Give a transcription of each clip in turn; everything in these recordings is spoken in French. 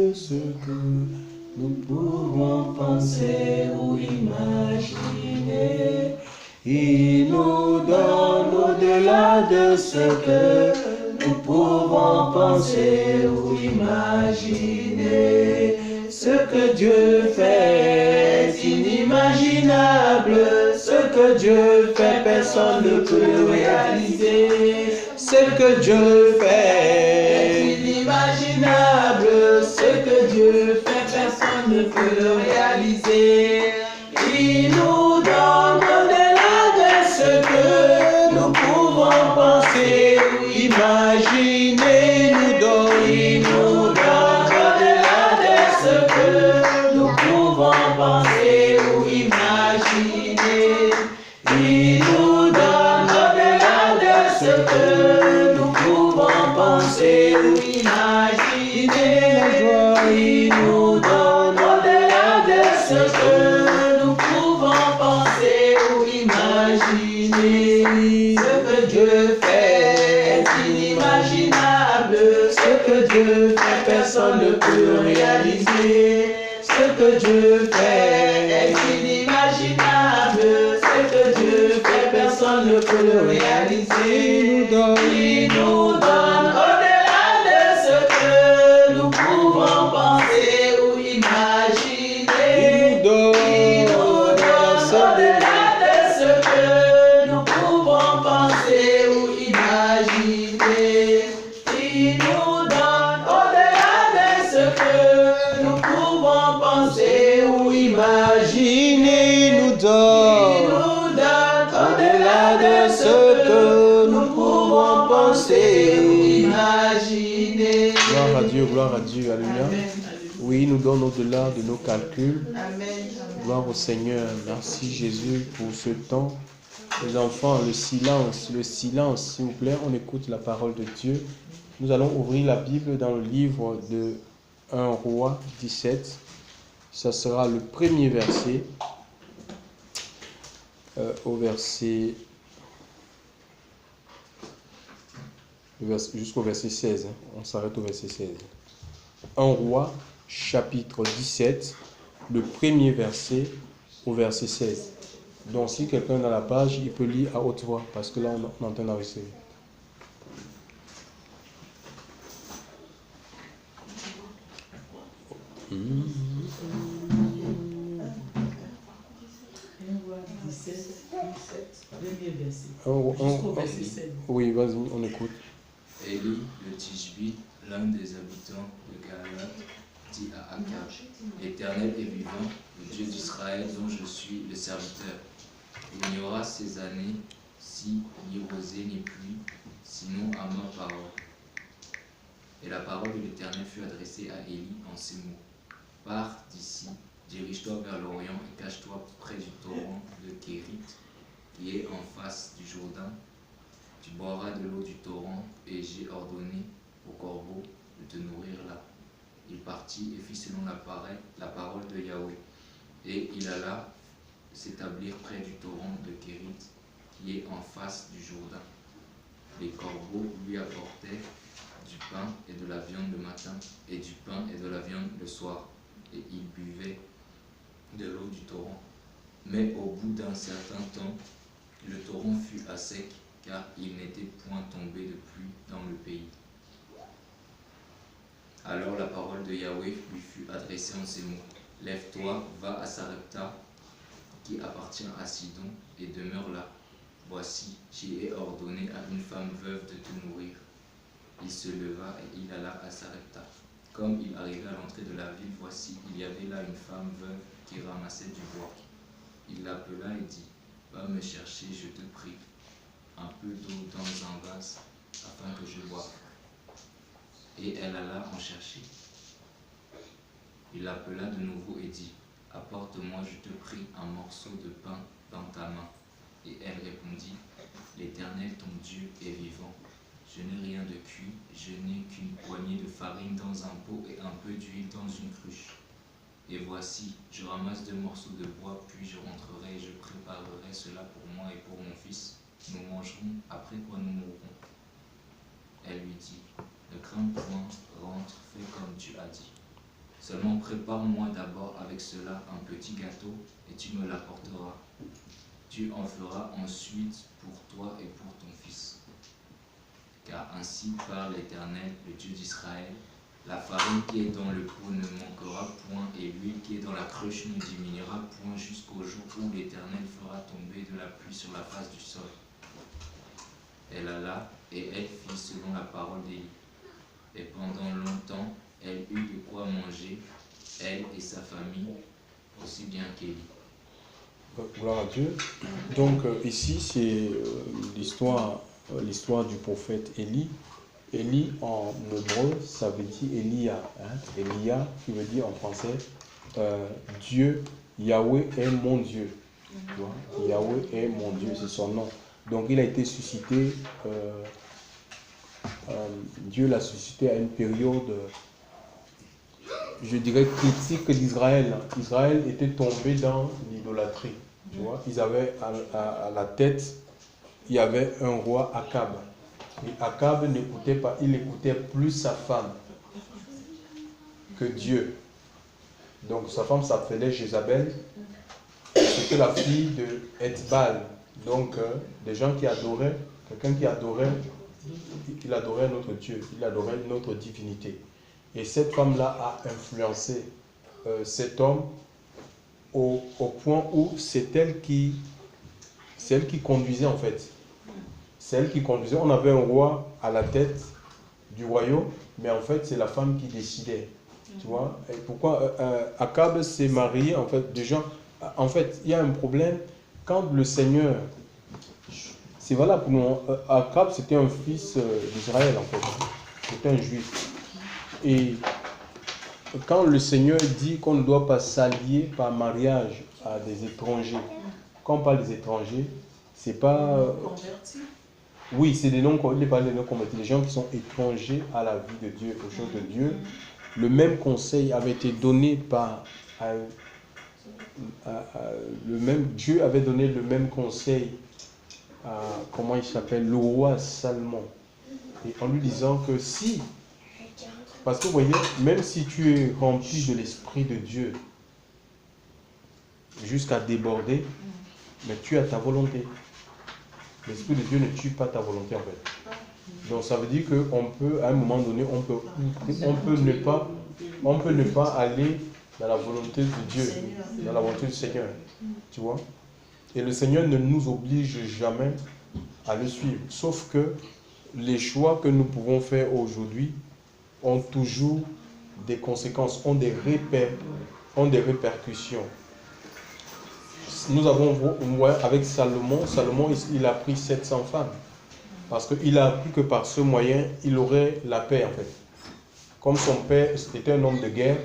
de ce que nous pouvons penser ou imaginer. Il nous donne au-delà de ce que nous pouvons penser ou imaginer. Ce que Dieu fait est inimaginable. Ce que Dieu fait, personne ne peut le réaliser. Ce que Dieu fait est inimaginable. Ce que Dieu fait, personne ne peut le réaliser. Il nous donne au-delà de ce que nous pouvons penser ou imaginer. Il nous donne au-delà de ce que nous pouvons penser ou imaginer. Il nous donne au-delà de ce que nous pouvons penser ou imaginer. Il nous donne au-delà de ce que nous pouvons penser ou imaginer. Ce que Dieu fait est inimaginable. Ce que Dieu fait, personne ne peut le réaliser. Ce que Dieu fait est inimaginable. Ce que Dieu fait, personne ne peut le réaliser. Il nous donne au-delà de ce que nous pouvons penser ou imaginer. Il nous donne au-delà de ce que nous pouvons penser ou imaginer. Il nous donne au-delà de ce que nous pouvons penser ou imaginer. Il nous donne au-delà de ce que nous pouvons penser ou imaginer. Gloire à Dieu, alléluia. Oui, il nous donne au-delà de nos calculs. Amen. Gloire au Seigneur. Merci Jésus pour ce temps. Les enfants, le silence, s'il vous plaît, on écoute la parole de Dieu. Nous allons ouvrir la Bible dans le livre de 1 Roi 17. Ça sera le premier verset, jusqu'au verset 16. On s'arrête au verset 16. 1 Roi, chapitre 17, le premier verset au verset 16. Donc si quelqu'un est dans la page, il peut lire à haute voix, parce que là on entend enregistrer. Oui, vas-y, on écoute. Élie le Tishbite, l'un des habitants de Galaad, dit à Akab, l'Éternel est vivant, le Dieu d'Israël dont je suis le serviteur. Il n'y aura ces années si ni rosée ni pluie, sinon à ma parole. Et la parole de l'Éternel fut adressée à Élie en ces mots. Pars d'ici, dirige-toi vers l'Orient et cache-toi près du torrent de Kérit, qui est en face du Jourdain. Tu boiras de l'eau du torrent, et j'ai ordonné au corbeau de te nourrir là. Il partit et fit selon la parole de Yahweh. Et il alla s'établir près du torrent de Kérit, qui est en face du Jourdain. Les corbeaux lui apportaient du pain et de la viande le matin, et du pain et de la viande le soir, et il buvait de l'eau du torrent. Mais au bout d'un certain temps, le torrent fut à sec, car il n'était point tombé de pluie dans le pays. Alors la parole de Yahweh lui fut adressée en ces mots. Lève-toi, va à Sarepta, qui appartient à Sidon, et demeure là. Voici, j'y ai ordonné à une femme veuve de te nourrir. Il se leva et il alla à Sarepta. Comme il arrivait à l'entrée de la ville, voici, il y avait là une femme veuve qui ramassait du bois. Il l'appela et dit, va me chercher, je te prie, un peu d'eau dans un vase, afin que je boive. Et elle alla en chercher. Il l'appela de nouveau et dit, apporte-moi, je te prie, un morceau de pain dans ta main. Et elle répondit, l'Éternel ton Dieu est vivant. Je n'ai rien de cuit, je n'ai qu'une poignée de farine dans un pot et un peu d'huile dans une cruche. Et voici, je ramasse 2 morceaux de bois, puis je rentrerai et je préparerai cela pour moi et pour mon fils. Nous mangerons, après quoi nous mourrons. Elle lui dit, ne crains point, rentre, fais comme tu as dit. Seulement prépare-moi d'abord avec cela un petit gâteau et tu me l'apporteras. Tu en feras ensuite pour toi et pour ton fils. Car ainsi parle l'Éternel, le Dieu d'Israël, la farine qui est dans le pot ne manquera point, et l'huile qui est dans la cruche ne diminuera point jusqu'au jour où l'Éternel fera tomber de la pluie sur la face du sol. Elle alla et elle fit selon la parole d'Élie. Et pendant longtemps, elle eut de quoi manger, elle et sa famille, aussi bien qu'Élie. Gloire à Dieu. Donc ici, c'est l'histoire du prophète Élie. Élie en hébreu, ça veut dire Elia. Elia, qui veut dire en français Dieu, Yahweh est mon Dieu. Tu vois? Yahweh est mon Dieu, c'est son nom. Donc il a été suscité, Dieu l'a suscité à une période, je dirais, critique d'Israël. Israël était tombé dans l'idolâtrie. Tu vois? Ils avaient à la tête, il y avait un roi Akab. Et Akab n'écoutait pas, il écoutait plus sa femme que Dieu. Donc sa femme s'appelait Jézabel. C'était la fille de Ethbal. Donc des gens qui adoraient, quelqu'un qui adorait, il adorait notre Dieu, il adorait notre divinité. Et cette femme-là a influencé cet homme au point où c'est elle qui conduisait en fait. C'est elle qui conduisait. On avait un roi à la tête du royaume, mais en fait, c'est la femme qui décidait. Tu vois? Et pourquoi Akab s'est marié, en fait, déjà, en fait, il y a un problème. Quand le Seigneur, c'est valable pour nous, Akab, c'était un fils d'Israël, en fait. C'était un juif. Et quand le Seigneur dit qu'on ne doit pas s'allier par mariage à des étrangers, quand on parle des étrangers, c'est pas... oui, c'est des noms, il parle des noms convertis, des gens qui sont étrangers à la vie de Dieu, aux choses de Dieu. Le même conseil avait été donné par... Dieu avait donné le même conseil à, comment il s'appelle, le roi Salomon. Et en lui disant que si... Parce que vous voyez, même si tu es rempli de l'Esprit de Dieu, jusqu'à déborder, mais tu as ta volonté. L'Esprit de Dieu ne tue pas ta volonté en fait. Donc ça veut dire qu'on peut, à un moment donné, on peut ne pas aller dans la volonté de Dieu, dans la volonté du Seigneur. Tu vois? Et le Seigneur ne nous oblige jamais à le suivre. Sauf que les choix que nous pouvons faire aujourd'hui ont toujours des conséquences, ont des répercussions. Nous avons, avec Salomon, il a pris 700 femmes. Parce qu'il a appris que par ce moyen, il aurait la paix en fait. Comme son père était un homme de guerre,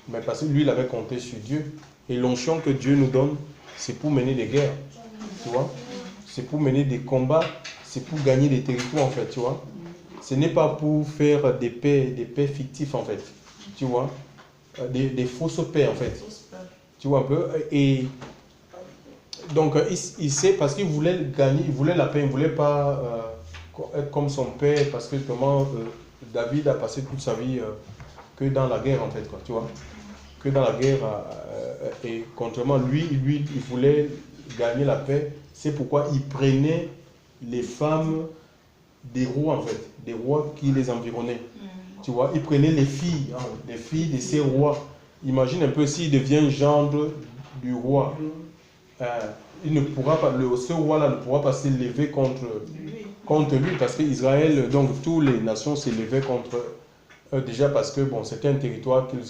mais parce que lui, il avait compté sur Dieu. Et l'onction que Dieu nous donne, c'est pour mener des guerres. Tu vois? C'est pour mener des combats, c'est pour gagner des territoires en fait, tu vois? Ce n'est pas pour faire des paix fictifs en fait. Tu vois? Des fausses paix en fait. Tu vois un peu? Et donc, il sait, parce qu'il voulait gagner, il voulait la paix, il ne voulait pas être comme son père, parce que justement, David a passé toute sa vie que dans la guerre, en fait, quoi, tu vois. Que dans la guerre, et contrairement, lui, il voulait gagner la paix. C'est pourquoi il prenait les femmes des rois, en fait, des rois qui les environnaient. Tu vois, il prenait les filles de ces rois. Imagine un peu s'il devient gendre du roi. Il ne pourra pas, ce roi-là ne pourra pas s'élever contre lui, parce qu'Israël, donc toutes les nations s'élevaient contre eux déjà parce que bon, c'était un territoire qu'ils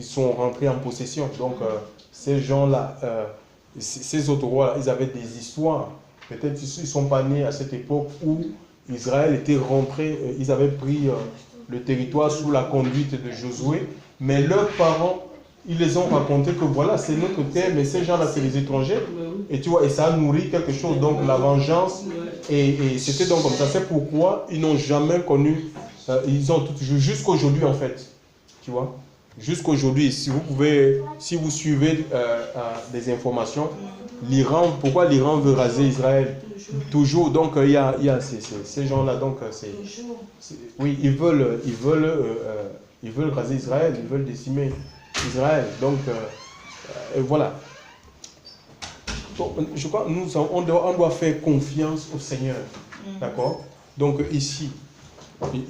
sont rentrés en possession. Donc ces gens-là, ces autres rois, ils avaient des histoires. Peut-être ils ne sont pas nés à cette époque où Israël était rentré, ils avaient pris le territoire sous la conduite de Josué, mais leurs parents, ils les ont raconté que voilà, c'est notre terre, mais ces gens-là, c'est les étrangers. Et tu vois, et ça a nourri quelque chose, donc la vengeance. Et c'était donc comme ça. C'est pourquoi ils n'ont jamais connu, ils ont tout, jusqu'aujourd'hui en fait. Tu vois, jusqu'aujourd'hui, si vous suivez des informations, l'Iran, pourquoi l'Iran veut raser Israël? Toujours, donc il y a ces gens-là, donc oui, ils veulent Ils veulent raser Israël, ils veulent décimer Israël. Donc, voilà. Donc, je crois qu'on doit faire confiance au Seigneur. D'accord? Donc, ici,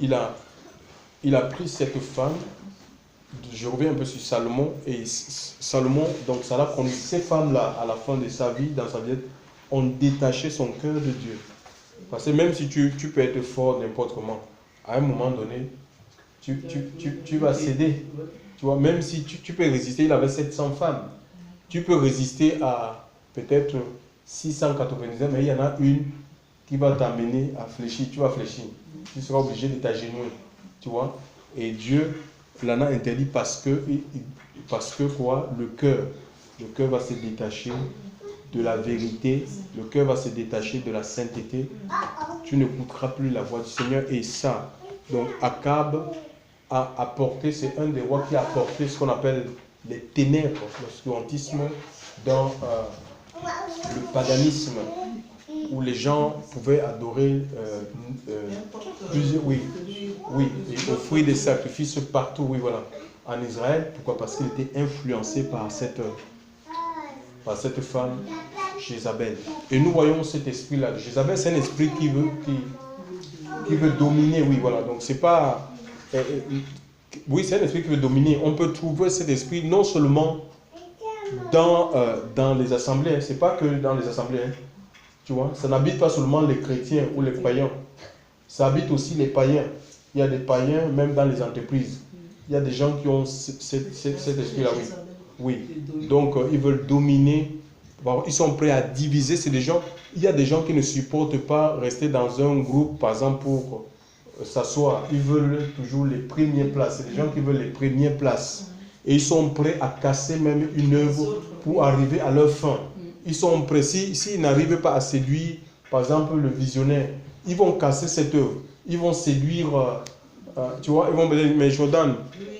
il a pris cette femme. Je reviens un peu sur Salomon. Et Salomon, donc, ça l'a conduit. Ces femmes-là, à la fin de sa vie, dans sa vie, ont détaché son cœur de Dieu. Parce que même si tu peux être fort n'importe comment, à un moment donné, tu vas céder. Tu vois, même si tu peux résister, il avait 700 femmes. Tu peux résister à peut-être 699, mais il y en a une qui va t'amener à fléchir. Tu vas fléchir. Tu seras obligé de t'agenouiller. Tu vois. Et Dieu l'en a interdit parce que quoi? Le cœur va se détacher de la vérité, le cœur va se détacher de la sainteté. Tu n'écouteras plus la voix du Seigneur. Et ça, donc Akab a apporté, c'est un des rois qui a apporté ce qu'on appelle les ténèbres, l'obscurantisme dans le paganisme, où les gens pouvaient adorer plusieurs, oui, et offrir des sacrifices partout, oui, voilà, en Israël. Pourquoi? Parce qu'il était influencé par cette femme, Jézabel. Et nous voyons cet esprit-là. Jézabel, c'est un esprit qui veut dominer, oui, voilà. Donc, c'est pas... oui, c'est un esprit qui veut dominer. On peut trouver cet esprit non seulement dans les assemblées, hein. C'est pas que dans les assemblées, hein. Tu vois, ça n'habite pas seulement les chrétiens ou les païens. Ça habite aussi les païens. Il y a des païens, même dans les entreprises. Il y a des gens qui ont cet esprit-là, oui. Oui, donc ils veulent dominer, ils sont prêts à diviser. C'est des gens, il y a des gens qui ne supportent pas rester dans un groupe, par exemple, pour s'asseoir. Ils veulent toujours les premières places. C'est des gens qui veulent les premières places. Et ils sont prêts à casser même une œuvre pour arriver à leur fin. Ils sont prêts, s'ils n'arrivent pas à séduire, par exemple, le visionnaire, ils vont casser cette œuvre. Ils vont séduire, tu vois, ils vont me dire, mais Jordan,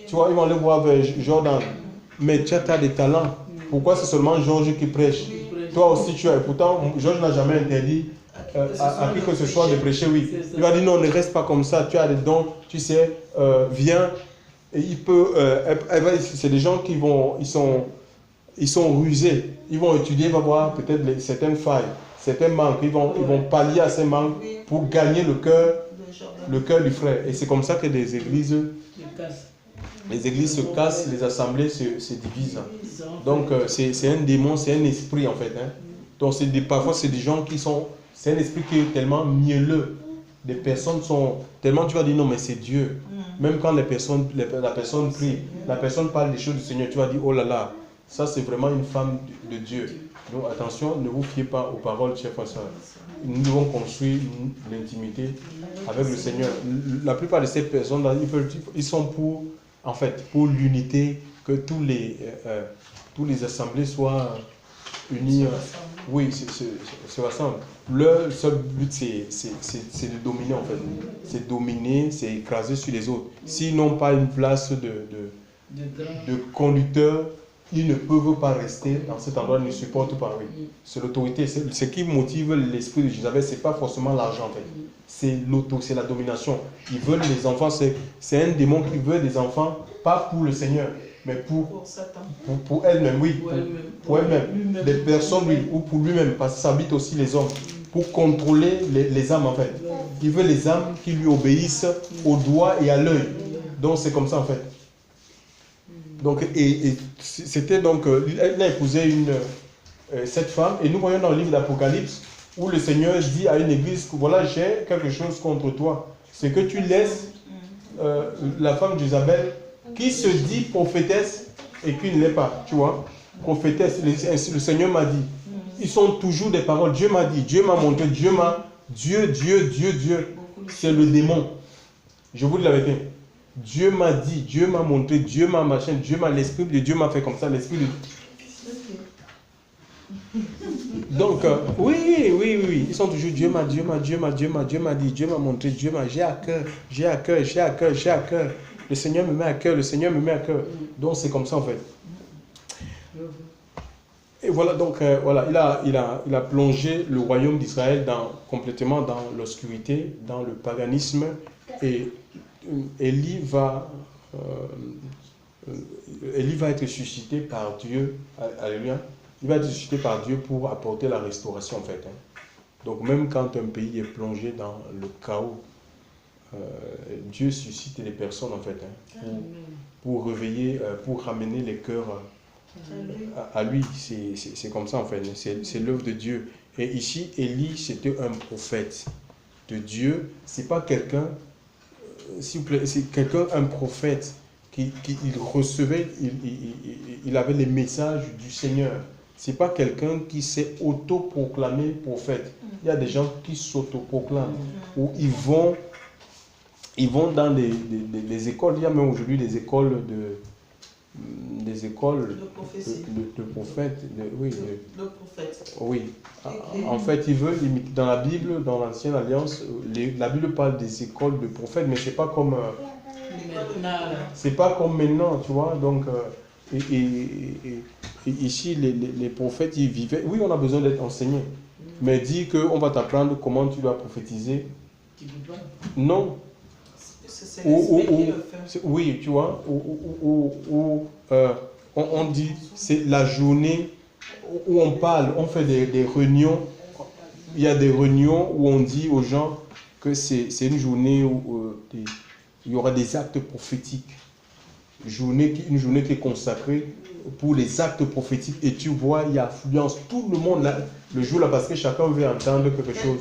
tu vois, ils vont aller voir vers Jordan. Mais tu as des talents. Pourquoi c'est seulement Georges qui prêche? Toi aussi tu as. Et pourtant, Georges n'a jamais interdit à qui que ce soit de prêcher, oui. Il va dire non, ne reste pas comme ça. Tu as des dons, tu sais, viens. Et il peut. C'est des gens qui vont. Ils sont rusés. Ils vont étudier, ils vont voir peut-être certaines failles, certains manques. Ils vont pallier à ces manques pour gagner le cœur du frère. Et c'est comme ça que les églises se cassent, les assemblées se divisent. Donc c'est un démon, c'est un esprit en fait. Hein. Donc parfois c'est des gens qui sont... C'est un esprit qui est tellement mielleux. Des personnes sont... Tellement tu vas dire non mais c'est Dieu. Même quand la personne prie, la personne parle des choses du Seigneur, tu vas dire oh là là, ça c'est vraiment une femme de Dieu. Donc attention, ne vous fiez pas aux paroles, chers frères et sœurs. Nous devons construire l'intimité avec le Seigneur. La plupart de ces personnes-là, ils sont pour... En fait, pour l'unité, que tous les assemblées soient unis. Oui, se rassemblent. Leur seul but, c'est de dominer, en fait. C'est dominer, c'est écraser sur les autres. S'ils n'ont pas une place de conducteur, ils ne peuvent pas rester dans cet endroit, ils ne supportent pas. Oui. C'est l'autorité. Ce qui motive l'esprit de Jézabel, ce n'est pas forcément l'argent, en fait. C'est la domination. Ils veulent les enfants, c'est un démon qui veut des enfants, pas pour le Seigneur, mais pour elle-même, oui. Pour elle-même. Des personnes, oui, ou pour lui-même, parce que ça habite aussi les hommes. Pour contrôler les âmes, en fait. Il veut les âmes qui lui obéissent au doigt et à l'œil. Donc c'est comme ça, en fait. Donc, et c'était donc, elle a épousé cette femme, et nous voyons dans le livre d'Apocalypse, où le Seigneur dit à une église que voilà, j'ai quelque chose contre toi. C'est que tu laisses la femme d'Isabelle qui se dit prophétesse et qui ne l'est pas. Tu vois, prophétesse, le Seigneur m'a dit. Ils sont toujours des paroles. Dieu m'a dit, Dieu m'a montré, Dieu. C'est le démon. Je vous dis la vérité. Dieu m'a dit, Dieu m'a montré, Dieu m'a machin, l'esprit de Dieu m'a fait comme ça, l'esprit de... Donc, oui, ils sont toujours Dieu m'a dit, Dieu m'a montré, j'ai à cœur. Le Seigneur me met à cœur, Donc, c'est comme ça en fait. Et voilà, donc, il a plongé le royaume d'Israël complètement dans l'obscurité, dans le paganisme. Et Élie va Élie va être suscité par Dieu, alléluia, il va être suscité par Dieu pour apporter la restauration en fait. Donc même quand un pays est plongé dans le chaos, Dieu suscite les personnes en fait, pour réveiller, pour ramener les cœurs à lui. C'est comme ça en fait, c'est l'œuvre de Dieu. Et ici, Élie, c'était un prophète de Dieu. C'est pas quelqu'un, s'il vous plaît, c'est quelqu'un, un prophète qui il recevait, il avait les messages du Seigneur. C'est pas quelqu'un qui s'est auto-proclamé prophète. Il y a des gens qui s'auto-proclament, où ils vont dans des écoles. Il y a même aujourd'hui des écoles de prophètes. Oui. En fait, ils veulent imiter. Dans la Bible, dans l'Ancienne Alliance, la Bible parle des écoles de prophètes, mais c'est pas comme maintenant, tu vois. Donc, ici, les prophètes, ils vivaient. Oui, on a besoin d'être enseigné, mais dit qu'on va t'apprendre comment tu dois prophétiser. Non. Oui, tu vois, on dit, c'est la journée où on parle, on fait des réunions. Il y a des réunions où on dit aux gens que c'est une journée où il y aura des actes prophétiques. Une journée qui est consacrée pour les actes prophétiques. Et tu vois, il y a affluence. Tout le monde là, le jour là, parce que chacun veut entendre quelque chose.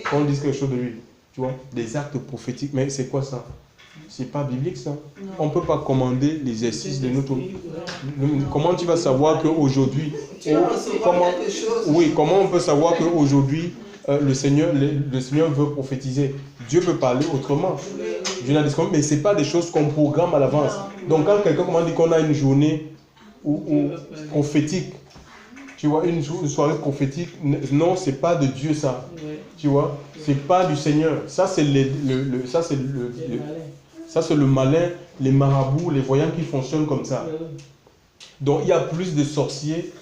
Qu'on dise quelque chose de lui. Tu vois, des actes prophétiques. Mais c'est quoi ça? C'est pas biblique ça. On ne peut pas commander l'exercice de notre... Comment tu vas savoir qu'aujourd'hui... Comment on peut savoir qu'aujourd'hui le Seigneur veut prophétiser? Dieu peut parler autrement. Mais ce n'est pas des choses qu'on programme à l'avance. Donc quand quelqu'un dit qu'on a une journée prophétique, tu vois, une soirée prophétique, non, ce n'est pas de Dieu ça. Tu vois, ce n'est pas du Seigneur. Ça c'est le malin, les marabouts, les voyants qui fonctionnent comme ça. Donc il y a plus de sorciers,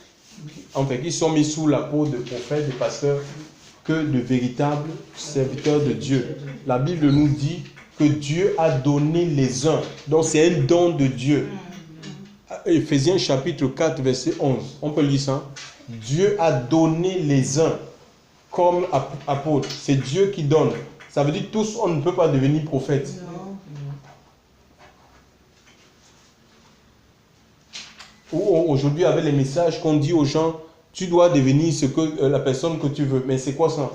en fait, qui sont mis sous la peau de prophètes, de pasteurs, que de véritables serviteurs de Dieu. La Bible nous dit que Dieu a donné les uns. Donc c'est un don de Dieu. Éphésiens chapitre 4, verset 11. On peut lire ça. Dieu a donné les uns comme apôtres. C'est Dieu qui donne. Ça veut dire tous, on ne peut pas devenir prophète. Ou aujourd'hui, avec les messages qu'on dit aux gens, tu dois devenir la personne que tu veux. Mais c'est quoi ça?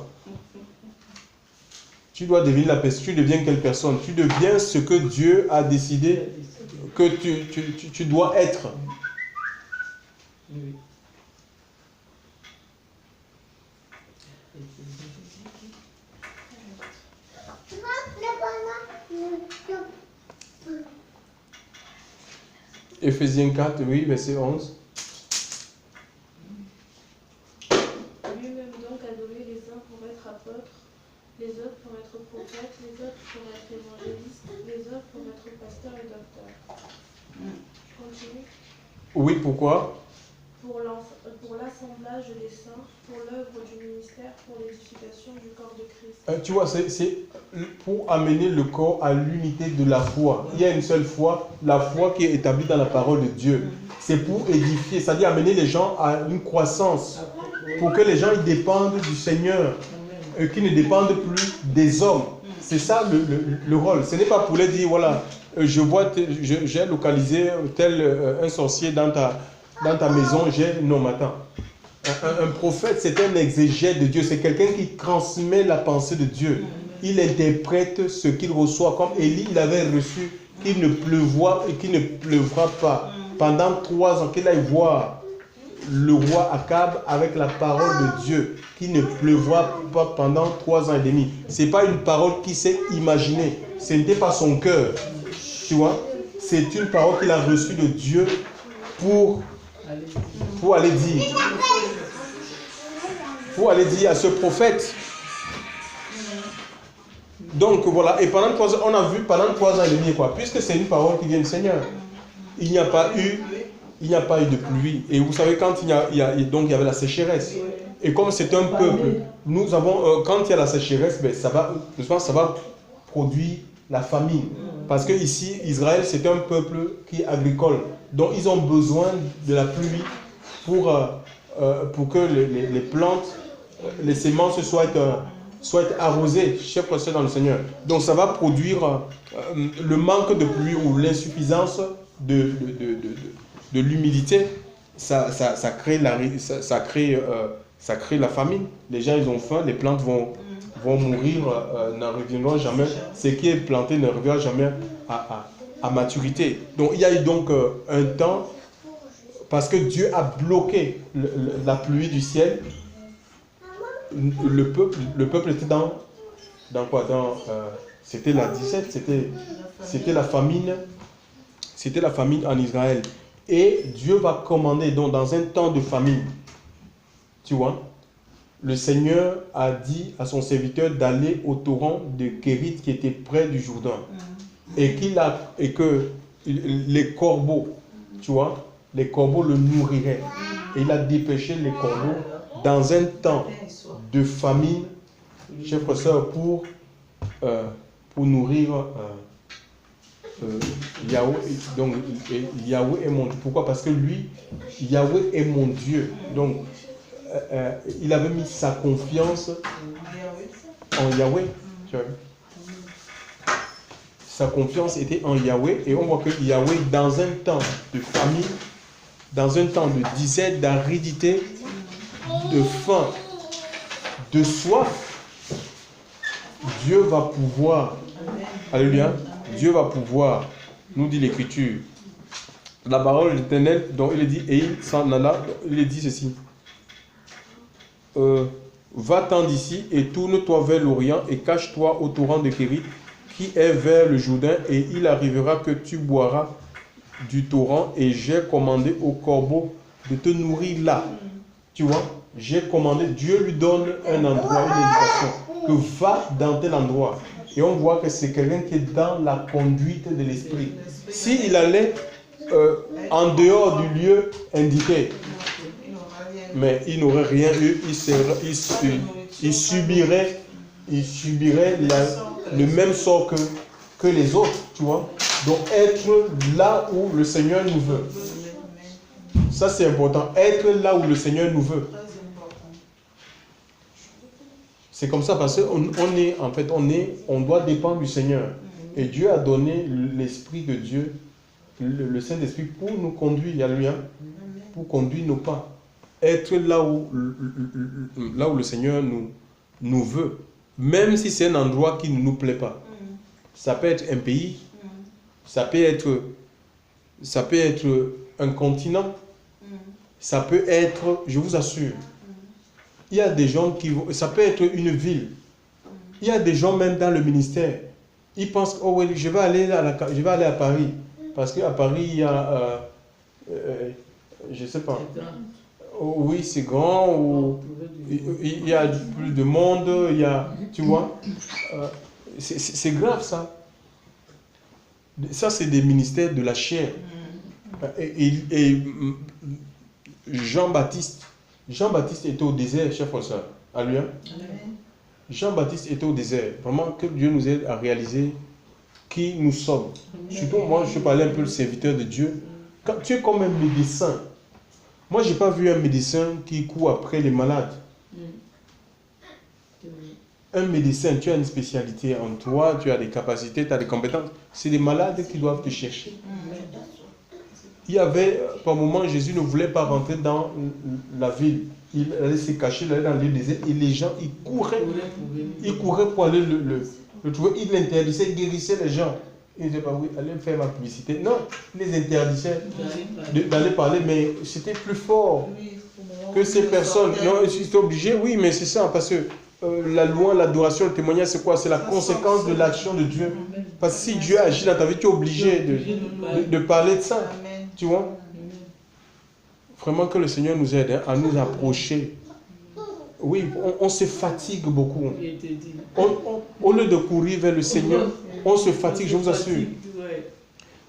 Tu dois devenir la personne. Tu deviens quelle personne? Tu deviens ce que Dieu a décidé que tu dois être. Éphésiens 4, oui, verset 11. Lui-même donc a donné les uns pour être apôtres, les autres pour être prophètes, les autres pour être évangélistes, les autres pour être pasteurs et docteurs. Je continue. Oui, pourquoi? Pour l'assemblage des saints, pour l'œuvre du ministère, pour l'édification du corps de Christ. Tu vois, c'est pour amener le corps à l'unité de la foi. Il y a une seule foi, la foi qui est établie dans la parole de Dieu. C'est pour édifier, c'est-à-dire amener les gens à une croissance, pour que les gens ils dépendent du Seigneur, qui ne dépendent plus des hommes. C'est ça le rôle. Ce n'est pas pour les dire, voilà, j'ai localisé un sorcier dans ta maison, non, mais attends. Un prophète, c'est un exégète de Dieu. C'est quelqu'un qui transmet la pensée de Dieu. Il interprète ce qu'il reçoit. Comme Élie, il avait reçu qu'il ne pleuvra pas. Pendant 3 ans, qu'il aille voir le roi Akab avec la parole de Dieu, qui ne pleuvra pas pendant 3 ans et demi. Ce n'est pas une parole qui s'est imaginée. Ce n'était pas son cœur. Tu vois? C'est une parole qu'il a reçue de Dieu pour aller dire à ce prophète. Donc voilà, et pendant 3 ans, on a vu pendant 3 ans et demi quoi, puisque c'est une parole qui vient du Seigneur. Il n'y a pas eu de pluie. Et vous savez, quand il y avait la sécheresse. Et comme c'est un peuple, nous avons, quand il y a la sécheresse, ben, ça va produire la famine. Parce que ici, Israël, c'est un peuple qui est agricole. Donc, ils ont besoin de la pluie pour que les plantes, les semences soient arrosées, chers frères et sœurs dans le Seigneur. Donc, ça va produire le manque de pluie ou l'insuffisance de l'humidité. Ça crée la famine. Les gens, ils ont faim, les plantes vont mourir, n'en reviendront jamais. Ce qui est planté ne reviendra jamais à maturité. Donc, il y a eu donc un temps, parce que Dieu a bloqué la pluie du ciel. Le peuple était dans quoi? C'était la 17, c'était la famine. C'était la famine en Israël. Et Dieu va commander, donc dans un temps de famine, tu vois, le Seigneur a dit à son serviteur d'aller au torrent de Kérit qui était près du Jourdain. Et que les corbeaux, tu vois, les corbeaux le nourriraient. Et il a dépêché les corbeaux dans un temps de famine, chers frères et sœurs, pour nourrir Yahweh. Donc Yahweh est mon Dieu. Pourquoi? Parce que lui, Yahweh est mon Dieu. Donc il avait mis sa confiance en Yahweh. Tu vois? Sa confiance était en Yahweh. Et on voit que Yahweh, dans un temps de famine, dans un temps de disette, d'aridité, de faim, de soif, Dieu va pouvoir, alléluia, Dieu va pouvoir, nous dit l'Écriture, la parole de l'Éternel, dont il est dit, et il s'en alla, il est dit ceci, va-t'en d'ici et tourne-toi vers l'Orient et cache-toi au torrent de Kérit qui est vers le Jourdain, et il arrivera que tu boiras du torrent, et j'ai commandé au corbeau de te nourrir là. Tu vois, j'ai commandé, Dieu lui donne un endroit, une indication, que va dans tel endroit. Et on voit que c'est quelqu'un qui est dans la conduite de l'esprit. S'il allait en dehors du lieu indiqué, mais il n'aurait rien eu, il subirait le même sort que les autres, tu vois. Donc être là où le Seigneur nous veut. Ça c'est important, être là où le Seigneur nous veut. C'est comme ça parce qu'on doit dépendre du Seigneur. Et Dieu a donné l'Esprit de Dieu, le Saint-Esprit, pour nous conduire, alléluia, pour conduire nos pas. Être là où le Seigneur nous veut, même si c'est un endroit qui ne nous plaît pas. Ça peut être un pays, ça peut être un continent, ça peut être, je vous assure, il y a des gens qui vont, ça peut être une ville. Il y a des gens même dans le ministère, ils pensent, oh oui, je vais aller à Paris, parce qu'à Paris il y a, je ne sais pas, oh, oui c'est grand, ou il y a plus de monde, il y a, tu vois, c'est grave ça. Ça c'est des ministères de la chair. Et Jean-Baptiste était au désert, chers frères et sœurs. Alléluia. Jean-Baptiste était au désert. Vraiment, que Dieu nous aide à réaliser qui nous sommes. Surtout, moi, je parlais un peu le serviteur de Dieu. Quand tu es comme un médecin, moi, je n'ai pas vu un médecin qui court après les malades. Un médecin, tu as une spécialité en toi, tu as des capacités, tu as des compétences. C'est les malades qui doivent te chercher. Il y avait, par moment, Jésus ne voulait pas rentrer dans la ville. Il allait se cacher, il allait dans le désert. Et les gens, ils couraient pour aller le trouver. Il l'interdisait, il guérissait les gens. Il disait, bah oui, allez faire ma publicité. Non, il les interdisait d'aller parler, mais c'était plus fort que ces personnes. Non, ils étaient obligés, oui, mais c'est ça, parce que la loi, l'adoration, le témoignage, c'est quoi? C'est la conséquence de l'action de Dieu. Parce que si Dieu agit dans ta vie, tu es obligé de parler de ça. Tu vois? Vraiment que le Seigneur nous aide à nous approcher. Oui, on se fatigue beaucoup. Au lieu de courir vers le Seigneur, on se fatigue, je vous assure.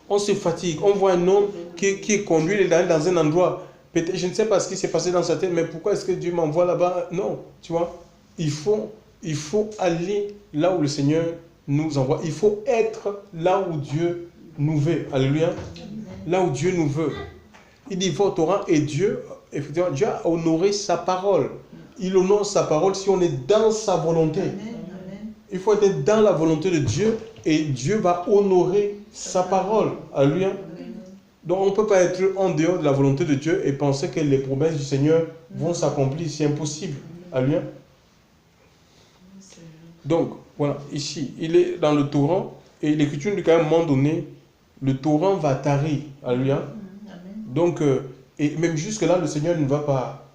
On se fatigue. On voit un homme qui est conduit, il est dans un endroit. Peut-être, je ne sais pas ce qui s'est passé dans sa tête, mais pourquoi est-ce que Dieu m'envoie là-bas? Non, tu vois. Il faut aller là où le Seigneur nous envoie. Il faut être là où Dieu nous veut. Alléluia. Là où Dieu nous veut. Il dit votre Torah et Dieu, effectivement, Dieu a honoré sa parole. Il honore sa parole si on est dans sa volonté. Il faut être dans la volonté de Dieu et Dieu va honorer sa parole. Alléluia. Donc on ne peut pas être en dehors de la volonté de Dieu et penser que les promesses du Seigneur vont s'accomplir. C'est impossible. Alléluia. Donc, voilà, ici, il est dans le torrent et l'Écriture nous dit qu'à un moment donné, le torrent va tarir. Alléluia. Donc, et même jusque-là, le Seigneur ne va pas,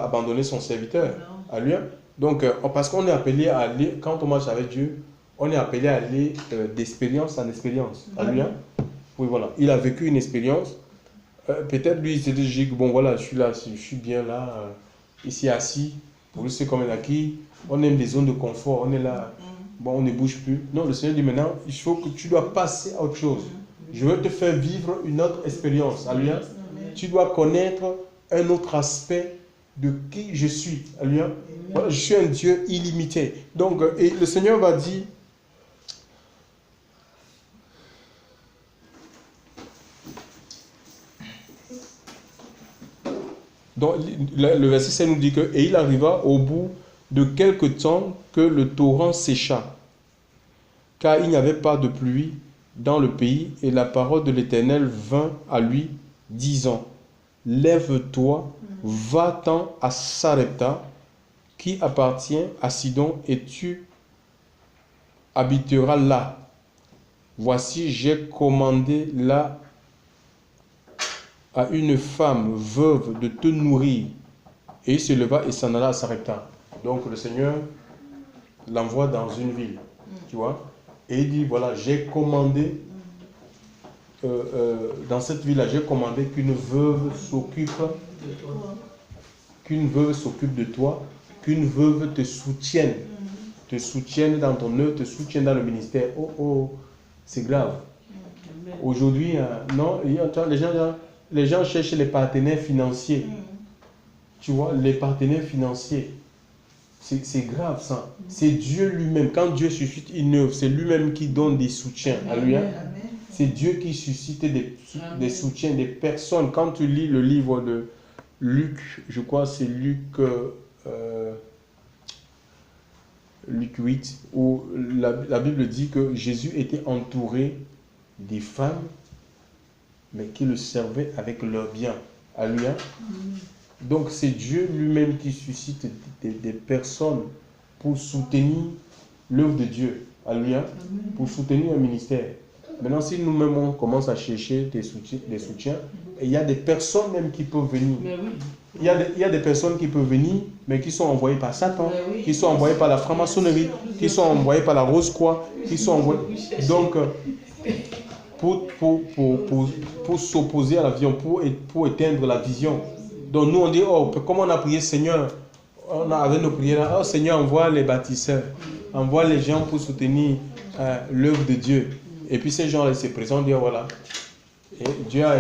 abandonner son serviteur. Alléluia. Donc, parce qu'on est appelé à aller, quand on marche avec Dieu, on est appelé à aller d'expérience en expérience. Alléluia. Oui, voilà. Il a vécu une expérience. Peut-être lui, il s'est dit, bon voilà, je suis là, je suis bien là, ici assis. Pour lui, c'est comme un acquis. On aime des zones de confort, on est là, bon, on ne bouge plus. Non, le Seigneur dit maintenant, il faut que tu dois passer à autre chose. Je veux te faire vivre une autre expérience. Alléluia. Tu dois connaître un autre aspect de qui je suis. Alléluia. Voilà, je suis un Dieu illimité. Donc, et le Seigneur va dire, donc, le verset 7 nous dit que, et il arriva au bout de quelque temps que le torrent sécha, car il n'y avait pas de pluie dans le pays, et la parole de l'Éternel vint à lui, disant, lève-toi, va-t'en à Sarepta, qui appartient à Sidon, et tu habiteras là. Voici, j'ai commandé là à une femme veuve de te nourrir. Et il se leva et s'en alla à Sarepta. Donc le Seigneur l'envoie dans une ville, tu vois. Et il dit, voilà, j'ai commandé, dans cette ville-là, j'ai commandé qu'une veuve s'occupe de toi, qu'une veuve te soutienne dans ton œuvre, te soutienne dans le ministère. Oh, oh, c'est grave. Aujourd'hui, non, les gens cherchent les partenaires financiers. Tu vois, les partenaires financiers. C'est grave ça. C'est Dieu lui-même. Quand Dieu suscite une œuvre, c'est lui-même qui donne des soutiens. Alléluia. C'est Dieu qui suscite des soutiens, des personnes. Quand tu lis le livre de Luc, je crois c'est Luc 8, où la Bible dit que Jésus était entouré des femmes, mais qui le servaient avec leurs biens. Alléluia. Donc c'est Dieu lui-même qui suscite des personnes pour soutenir l'œuvre de Dieu. Alléluia. Pour soutenir un ministère. Maintenant, si nous-mêmes on commence à chercher des soutiens, et il y a des personnes même qui peuvent venir. Il y a des personnes qui peuvent venir, mais qui sont envoyées par Satan, qui sont envoyées par la franc-maçonnerie, qui sont envoyées par la Rose-Croix, qui sont envoyées... Donc, pour s'opposer à la vision, pour éteindre la vision. Donc nous on dit, oh, comme on a prié Seigneur, on a avec nos prières, oh Seigneur, envoie les bâtisseurs, envoie les gens pour soutenir l'œuvre de Dieu. Et puis ces gens-là se présentent, dire voilà, et Dieu a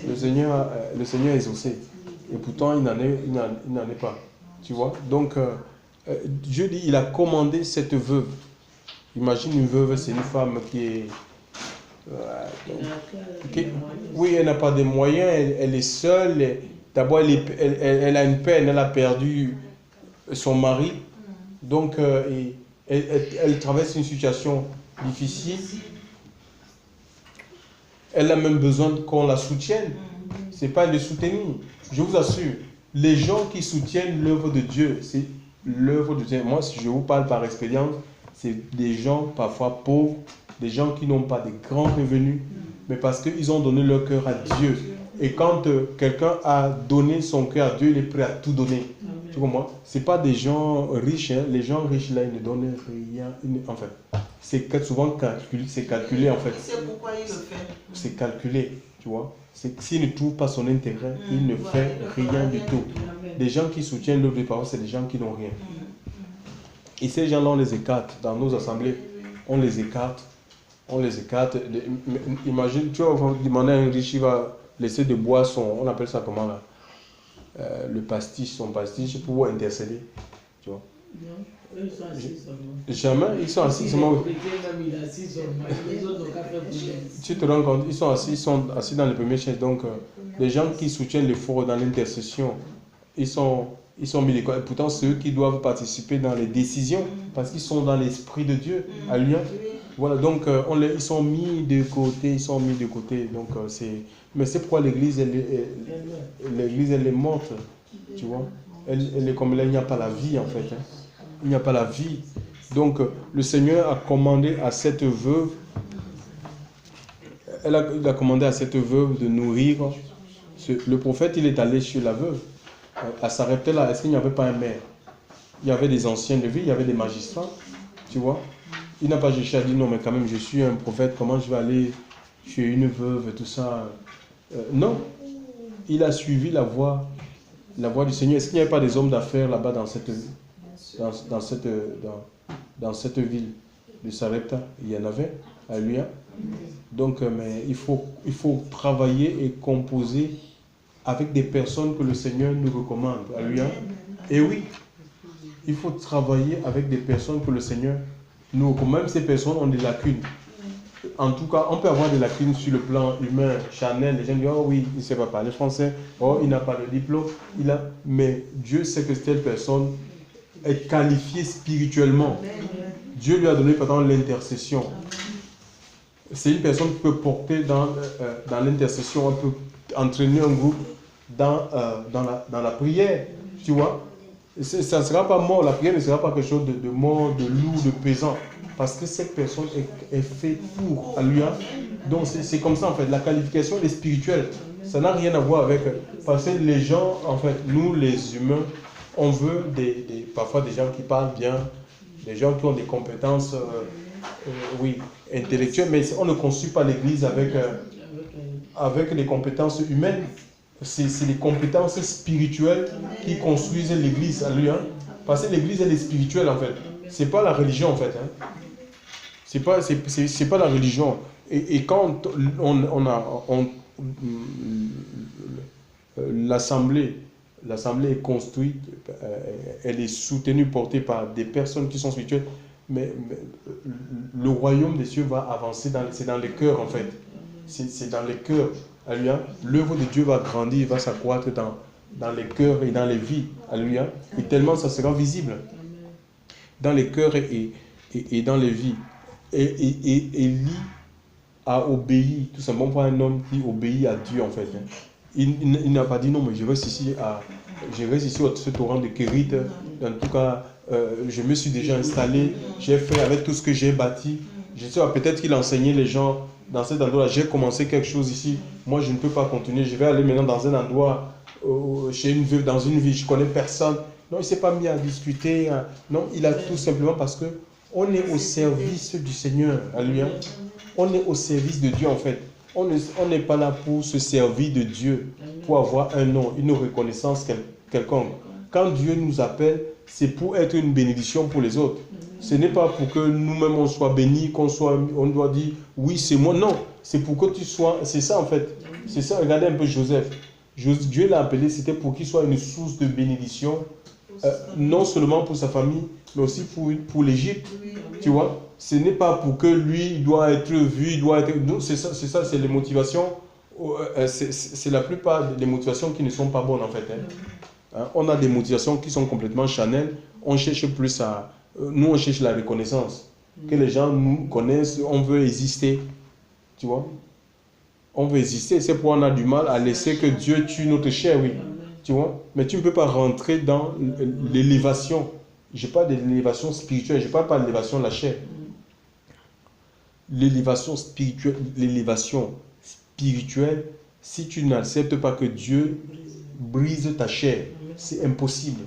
le Seigneur a exaucé. Et pourtant il n'en est pas. Tu vois. Donc Dieu dit, il a commandé cette veuve. Imagine une veuve, c'est une femme qui est... oui, elle n'a pas de moyens, elle est seule. D'abord, elle a une peine, elle a perdu son mari. Donc, elle traverse une situation difficile. Elle a même besoin qu'on la soutienne. Ce n'est pas de soutenir. Je vous assure, les gens qui soutiennent l'œuvre de Dieu, c'est l'œuvre de Dieu. Moi, si je vous parle par expérience, c'est des gens parfois pauvres, des gens qui n'ont pas de grands revenus, mais parce qu'ils ont donné leur cœur à Dieu. Et quand quelqu'un a donné son cœur à Dieu, il est prêt à tout donner. Tu comprends? Ce n'est pas des gens riches. Hein. Les gens riches, là, ils ne donnent rien. Enfin, c'est souvent calculé, en fait. C'est pourquoi il le fait. C'est calculé, tu vois. S'il ne trouve pas son intérêt, il ne fait rien du tout. Les gens qui soutiennent l'œuvre de parole, c'est des gens qui n'ont rien. Et ces gens-là, on les écarte dans nos assemblées. On les écarte. Imagine, tu vas demander à un riche, il va laisser de boire on appelle ça comment là, le pastiche, son pastiche pour intercéder, tu vois. Eux, ils sont assis seulement. Jamais, ils sont assis seulement. Le chrétien même, il est assis seulement. Les autres n'ont qu'à faire bouger. Tu te rends compte, ils sont assis dans les premières chaises. Donc, les gens qui soutiennent l'effort dans l'intercession, ils sont mis de côté. Et pourtant, c'est eux qui doivent participer dans les décisions parce qu'ils sont dans l'esprit de Dieu. Alléluia. Voilà, donc ils sont mis de côté, Donc, mais c'est pourquoi l'église, elle est morte. Tu vois, elle est comme là, il n'y a pas la vie en fait. Il n'y a pas la vie. Donc, le Seigneur a commandé à cette veuve, il a commandé à cette veuve de nourrir. Le prophète, il est allé chez la veuve. Elle s'arrêtait là. Est-ce qu'il n'y avait pas un maire? Il y avait des anciens de ville, il y avait des magistrats. Tu vois, il n'a pas cherché à dire non, mais quand même, je suis un prophète, comment je vais aller chez une veuve, tout ça. Non, il a suivi la voie du Seigneur. Est-ce qu'il n'y avait pas des hommes d'affaires là-bas dans cette ville de Sarepta? Il y en avait. Alléluia. Donc, mais il faut travailler et composer avec des personnes que le Seigneur nous recommande. Alléluia. Et oui, il faut travailler avec des personnes que le Seigneur nous recommande. Même ces personnes ont des lacunes. En tout cas, on peut avoir des lacunes sur le plan humain, charnel. Les gens disent, oh oui, il ne sait pas parler français, oh, il n'a pas de diplôme. Mais Dieu sait que telle personne est qualifiée spirituellement. Dieu lui a donné, par exemple, l'intercession. C'est une personne qui peut porter dans l'intercession, on peut entraîner un groupe dans la prière, tu vois. Ça ne sera pas mort, la prière ne sera pas quelque chose de mort, de lourd, de pesant, parce que cette personne est faite pour. Alléluia. Donc c'est comme ça en fait, la qualification elle est spirituelle, ça n'a rien à voir avec, parce que les gens, en fait, nous les humains, on veut parfois des gens qui parlent bien, des gens qui ont des compétences intellectuelles, mais on ne construit pas l'église avec les compétences humaines. C'est les compétences spirituelles qui construisent l'église. Alléluia. Parce que l'église, elle est spirituelle en fait. C'est pas la religion en fait. C'est pas la religion. Et quand l'assemblée est construite, elle est soutenue, portée par des personnes qui sont spirituelles, mais le royaume des cieux va avancer, c'est dans les cœurs en fait. C'est dans les cœurs. Alléluia. L'œuvre de Dieu va grandir, va s'accroître dans les cœurs et dans les vies. Alléluia. Et tellement ça sera visible dans les cœurs et dans les vies. Et Élie a obéi, tout simplement pour un homme qui obéit à Dieu en fait. Il n'a pas dit non, mais je reste ici au ce torrent de Kérit. En tout cas, je me suis déjà installé, j'ai fait avec tout ce que j'ai bâti. Je sais peut-être qu'il enseignait les gens dans cet endroit-là. J'ai commencé quelque chose ici. Moi, je ne peux pas continuer. Je vais aller maintenant dans un endroit, chez une veuve, dans une ville. Je ne connais personne. Non, il ne s'est pas mis à discuter. Non, il a tout simplement parce que on est au service du Seigneur. Alléluia. On est au service de Dieu en fait. On n'est pas là pour se servir de Dieu, pour avoir un nom, une reconnaissance quelconque. Quand Dieu nous appelle, c'est pour être une bénédiction pour les autres. Ce n'est pas pour que nous-mêmes on soit bénis, on doit dire oui c'est moi. Non, c'est pour que tu sois. C'est ça en fait. C'est ça. Regardez un peu Joseph. Dieu l'a appelé, c'était pour qu'il soit une source de bénédiction, non seulement pour sa famille, mais aussi pour l'Égypte. Tu vois, ce n'est pas pour que lui il doit être vu, c'est ça, c'est les motivations. C'est la plupart des motivations qui ne sont pas bonnes en fait. On a des motivations qui sont complètement charnelles. On cherche plus nous on cherche la reconnaissance, que les gens nous connaissent, on veut exister, tu vois. On veut exister, c'est pourquoi on a du mal à laisser que Dieu tue notre chair, oui, tu vois. Mais tu ne peux pas rentrer dans l'élévation. Je parle de l'élévation spirituelle, je ne parle pas de l'élévation de la chair. L'élévation spirituelle, si tu n'acceptes pas que Dieu brise ta chair, c'est impossible.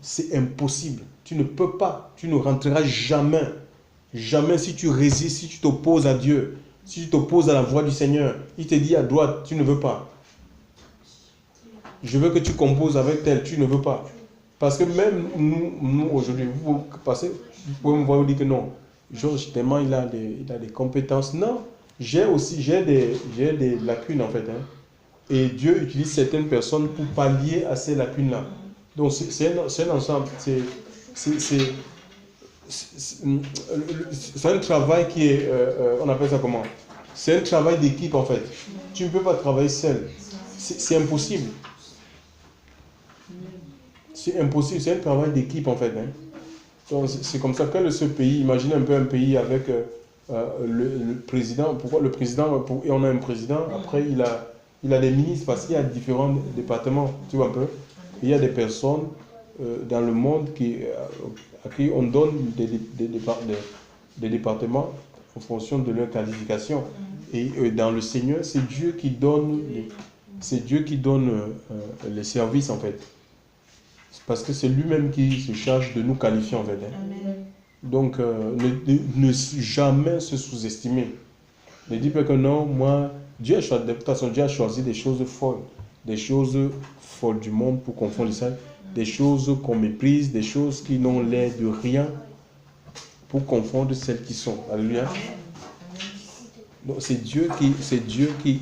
C'est impossible. Tu ne peux pas, tu ne rentreras jamais. Jamais si tu résistes, si tu t'opposes à Dieu, si tu t'opposes à la voix du Seigneur. Il te dit à droite, tu ne veux pas. Je veux que tu composes avec tel, tu ne veux pas. Parce que même nous aujourd'hui, vous pouvez me voir vous dire que non, Georges, tellement il a des compétences. Non, j'ai des lacunes en fait. Et Dieu utilise certaines personnes pour pallier à ces lacunes-là. Donc c'est un ensemble. c'est un travail qui est, on appelle ça comment? C'est un travail d'équipe en fait. Tu ne peux pas travailler seul. C'est impossible. C'est impossible, c'est un travail d'équipe en fait. Hein. Donc c'est comme ça que ce pays, imaginez un peu un pays avec le président. Pourquoi le président, et on a un président, après il a des ministres parce qu'il y a différents départements, tu vois un peu. Il y a des personnes dans le monde à qui on donne des départements en fonction de leur qualification. Et dans le Seigneur, c'est Dieu qui donne les services en fait. Parce que c'est lui-même qui se charge de nous qualifier en fait. Hein. Amen. Donc, ne jamais se sous-estimer. Ne dis pas que non, moi, Dieu a choisi des choses folles du monde pour confondre ça, des choses qu'on méprise, des choses qui n'ont l'air de rien pour confondre celles qui sont. Alléluia. Donc, c'est Dieu qui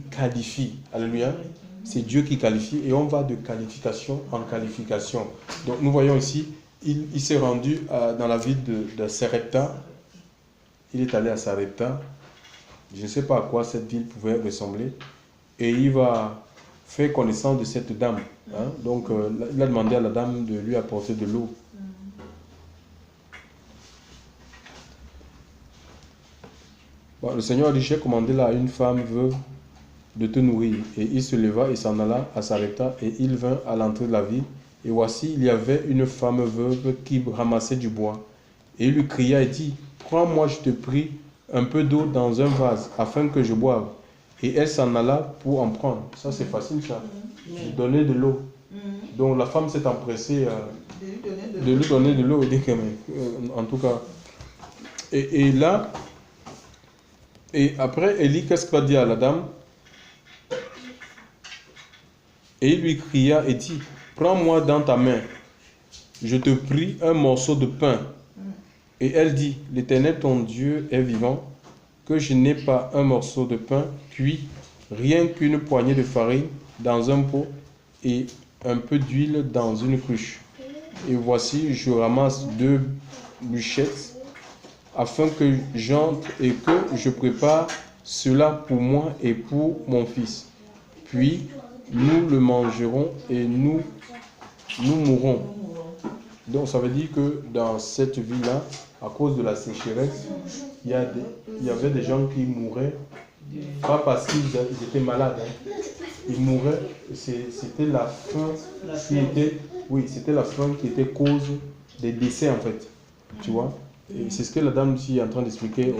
qualifie. Alléluia. C'est Dieu qui qualifie et on va de qualification en qualification. Donc nous voyons ici, il s'est rendu dans la ville de Sarepta. Il est allé à Sarepta. Je ne sais pas à quoi cette ville pouvait ressembler. Et il va faire connaissance de cette dame. Hein. Donc il a demandé à la dame de lui apporter de l'eau. Bon, le Seigneur a dit, j'ai commandé là à une femme veuve de te nourrir. Et il se leva et s'en alla à Sarepta, et il vint à l'entrée de la ville. Et voici, il y avait une femme veuve qui ramassait du bois. Et il lui cria et dit, prends-moi, je te prie, un peu d'eau dans un vase, afin que je boive. Et elle s'en alla pour en prendre. Ça, c'est facile, ça. Lui donner de l'eau. Donc la femme s'est empressée de lui donner de l'eau. En tout cas. Et là, et après, Élie, qu'est-ce qu'il va dire à la dame? Et il lui cria et dit, prends-moi dans ta main, je te prie, un morceau de pain. Et elle dit, l'Éternel ton Dieu est vivant, que je n'ai pas un morceau de pain cuit, rien qu'une poignée de farine dans un pot et un peu d'huile dans une cruche. Et voici, je ramasse 2 bûchettes, afin que j'entre et que je prépare cela pour moi et pour mon fils. Puis, nous le mangerons et nous mourrons. Donc ça veut dire que dans cette ville-là, à cause de la sécheresse, il y avait des gens qui mouraient, pas parce qu'ils étaient malades. Hein. Ils mouraient, c'était la faim c'était la faim qui était cause des décès en fait. Tu vois? Et c'est ce que la dame ici est en train d'expliquer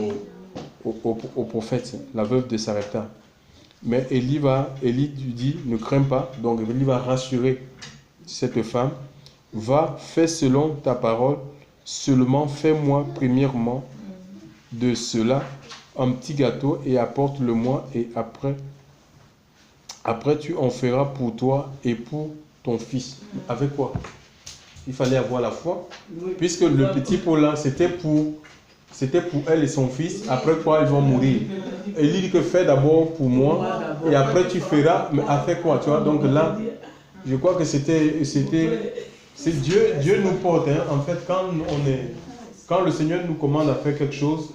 au prophète, la veuve de Sarepta. Mais Élie lui dit, ne crains pas, donc Élie va rassurer cette femme, va, fais selon ta parole, seulement fais-moi premièrement de cela un petit gâteau et apporte-le-moi et après tu en feras pour toi et pour ton fils. Avec quoi? Il fallait avoir la foi, puisque le petit pot là, c'était pour elle et son fils, après quoi ils vont mourir. Et il dit que fais d'abord pour moi, et après tu feras, mais avec quoi, tu vois. Donc là, je crois que c'est Dieu nous porte, hein. En fait, quand le Seigneur nous commande à faire quelque chose,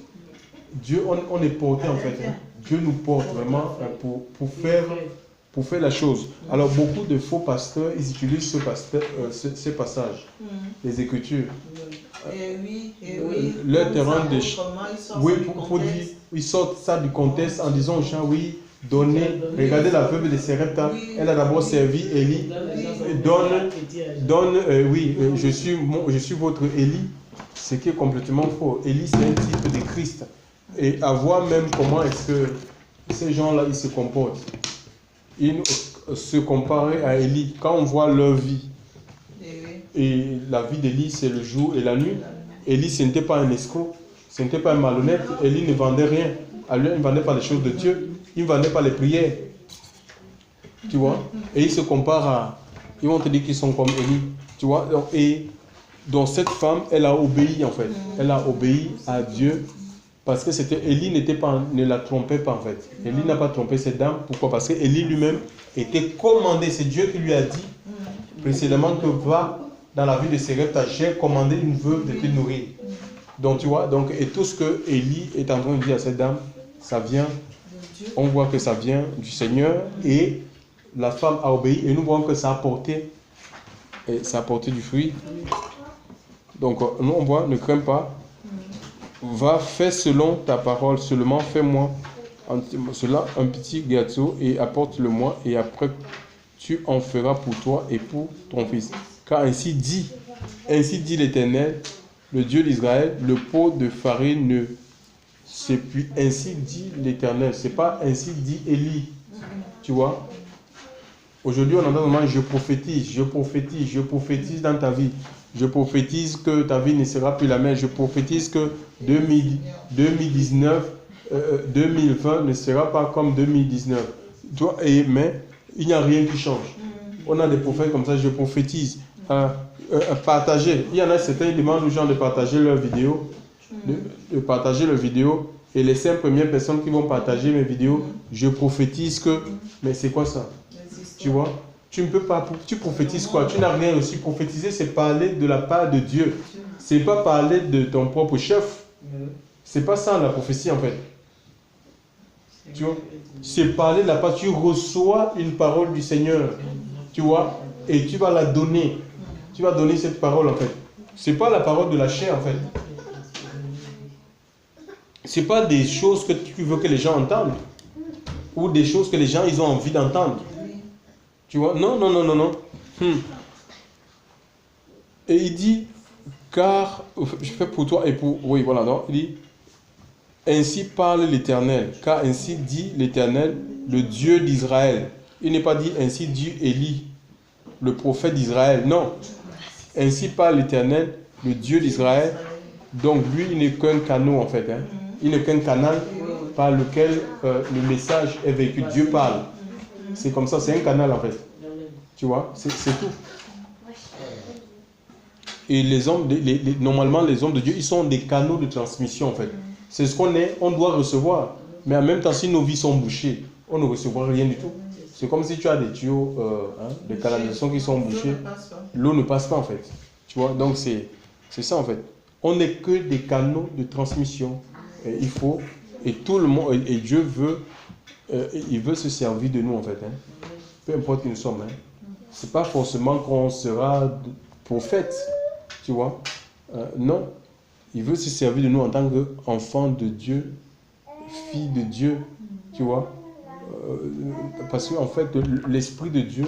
Dieu, on est porté en fait, hein. Dieu nous porte vraiment pour faire la chose. Alors beaucoup de faux pasteurs, ils utilisent ce passage, les Écritures. Leur terrain de... Oui, pour dire, ils sortent ça du contexte en disant aux gens, oui, donnez, regardez la veuve de Sarepta, elle a d'abord servi Élie, je suis votre Élie, ce qui est complètement faux. Élie, c'est un type de Christ. Et à voir même comment est-ce que ces gens-là, ils se comportent. Ils se comparent à Élie. Quand on voit leur vie, et la vie d'Élie, c'est le jour et la nuit. Élie, ce n'était pas un escroc, ce n'était pas un malhonnête. Élie ne vendait rien. À lui, il ne vendait pas les choses de Dieu. Il ne vendait pas les prières. Tu vois? Et ils se comparent à... Ils vont te dire qu'ils sont comme Élie. Tu vois? Et donc cette femme, elle a obéi en fait. Elle a obéi à Dieu. Parce que Élie ne la trompait pas en fait. Élie n'a pas trompé cette dame. Pourquoi? Parce que Élie lui-même était commandé. C'est Dieu qui lui a dit précédemment que dans la vie de Sarepta, j'ai commandé une veuve de te nourrir. Donc tu vois, donc, et tout ce que Élie est en train de dire à cette dame, ça vient, on voit que ça vient du Seigneur, et la femme a obéi, et nous voyons que ça a porté du fruit. Donc nous on voit, ne crains pas, va, fais selon ta parole, seulement fais-moi cela un petit gâteau et apporte-le-moi, et après tu en feras pour toi et pour ton fils. Car ainsi dit l'Éternel, le Dieu d'Israël, le pot de farine ne s'épuise. Ainsi dit l'Éternel, c'est pas ainsi dit Élie, tu vois. Aujourd'hui, on entend vraiment je prophétise dans ta vie. Je prophétise que ta vie ne sera plus la même. Je prophétise que 2019, 2020 ne sera pas comme 2019. Mais il n'y a rien qui change. On a des prophètes comme ça, je prophétise. Partager. Il y en a certains qui demandent aux gens de partager leurs vidéos. De partager leurs vidéos. Et les 5 premières personnes qui vont partager mes vidéos, je prophétise que... Mais c'est quoi ça? Tu vois? Tu ne peux pas... Tu prophétises quoi? Tu n'as rien aussi. Prophétiser, c'est parler de la part de Dieu. C'est pas parler de ton propre chef. C'est pas ça la prophétie en fait. Tu vois? C'est parler de la part. Tu reçois une parole du Seigneur. Tu vois? Et tu vas la donner. Tu vas donner cette parole en fait. C'est pas la parole de la chair en fait. C'est pas des choses que tu veux que les gens entendent. Ou des choses que les gens ils ont envie d'entendre. Tu vois? Non. Et il dit, car je fais pour toi et pour... Oui, voilà, non. Il dit, ainsi parle l'Éternel, car ainsi dit l'Éternel, le Dieu d'Israël. Il n'est pas dit, ainsi dit Élie, le prophète d'Israël. Non. Ainsi parle l'Éternel, le Dieu d'Israël. Donc lui, il n'est qu'un canal en fait. Hein. Il n'est qu'un canal par lequel le message est véhiculé. Dieu parle. C'est comme ça, c'est un canal en fait. Tu vois, c'est tout. Et les hommes, normalement les hommes de Dieu, ils sont des canaux de transmission en fait. C'est ce qu'on est, on doit recevoir. Mais en même temps, si nos vies sont bouchées, on ne recevra rien du tout. C'est comme si tu as des tuyaux, des canalisations qui sont bouchées. L'eau ne passe pas en fait. Tu vois, donc c'est ça en fait. On n'est que des canaux de transmission. Et il faut, et tout le monde, et Dieu veut, il veut se servir de nous en fait. Hein. Peu importe qui nous sommes. Hein. C'est pas forcément qu'on sera prophète, tu vois. Non, il veut se servir de nous en tant qu'enfant de Dieu, fille de Dieu, tu vois. Parce qu'en fait, l'Esprit de Dieu,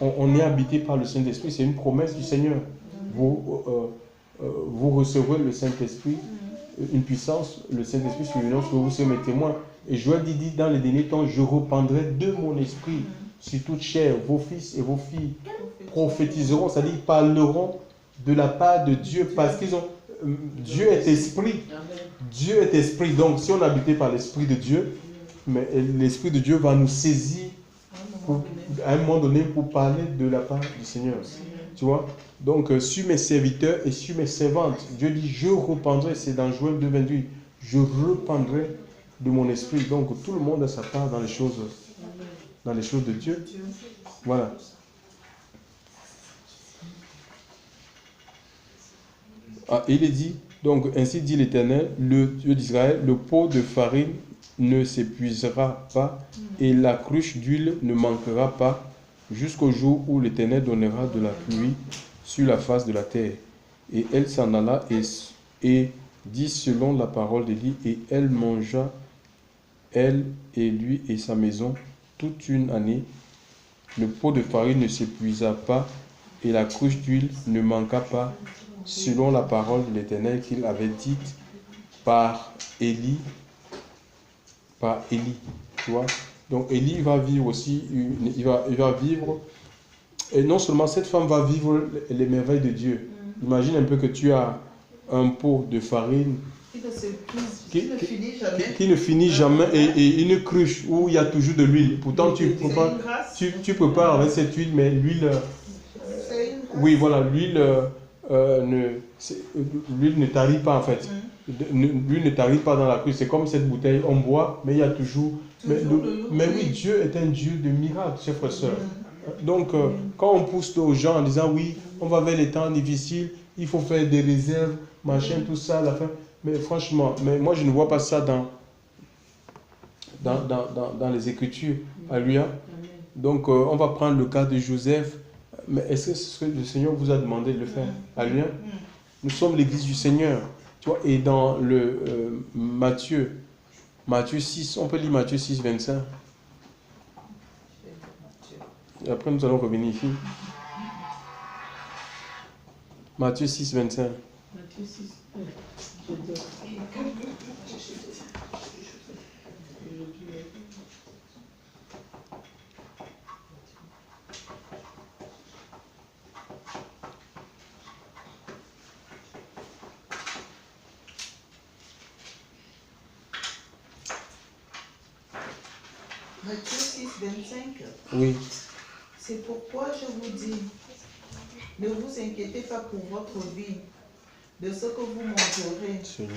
on est habité par le Saint-Esprit, c'est une promesse du Seigneur. Vous recevrez le Saint-Esprit, une puissance, le Saint-Esprit survenant sur vous, c'est mes témoins. Et Joël dit dans les derniers temps, je reprendrai de mon esprit sur toute chair, vos fils et vos filles prophétiseront, c'est-à-dire ils parleront de la part de Dieu, parce qu'ils ont... Dieu est esprit. Dieu est esprit. Donc si on est habité par l'Esprit de Dieu, mais l'Esprit de Dieu va nous saisir à un moment donné pour parler de la part du Seigneur. Tu vois? Donc sur mes serviteurs et sur mes servantes, Dieu dit, je reprendrai, c'est dans Joël 2,28, je reprendrai de mon esprit. Donc tout le monde a sa part dans les choses de Dieu. Voilà. Il est dit, donc ainsi dit l'Éternel, le Dieu d'Israël, le pot de farine ne s'épuisera pas et la cruche d'huile ne manquera pas jusqu'au jour où l'Éternel donnera de la pluie sur la face de la terre. Et elle s'en alla et dit selon la parole d'Élie, et elle mangea, elle et lui et sa maison, toute une année. Le pot de farine ne s'épuisa pas et la cruche d'huile ne manqua pas, selon la parole de l'Éternel qu'il avait dite par Élie. Tu vois? Donc Élie va vivre aussi, il va vivre, et non seulement cette femme va vivre les merveilles de Dieu. Imagine un peu que tu as un pot de farine qui ne finit jamais et une cruche où il y a toujours de l'huile. Pourtant tu prépares avec cette huile, mais l'huile, oui voilà, l'huile ne tarit pas en fait. L'huile ne tarit pas dans la cruche. C'est comme cette bouteille, on boit, mais il y a toujours... Mais oui, Dieu est un Dieu de miracles, chers frères et sœurs. Donc, quand on pousse aux gens en disant, oui, on va vers les temps difficiles, il faut faire des réserves, machin, tout ça, à la fin. Mais franchement, mais moi je ne vois pas ça dans les Écritures. Alléluia. Donc on va prendre le cas de Joseph. Mais est-ce que c'est ce que le Seigneur vous a demandé de le faire? Alléluia. Nous sommes l'église du Seigneur. Tu vois, et dans le Matthieu 6, on peut lire Matthieu 6, 25. Et après nous allons revenir ici. Matthieu 6, 25. Matthieu 6, Matthieu 6, 25. Oui. C'est pourquoi je vous dis, ne vous inquiétez pas pour votre vie, de ce que vous mangerez Seigneur.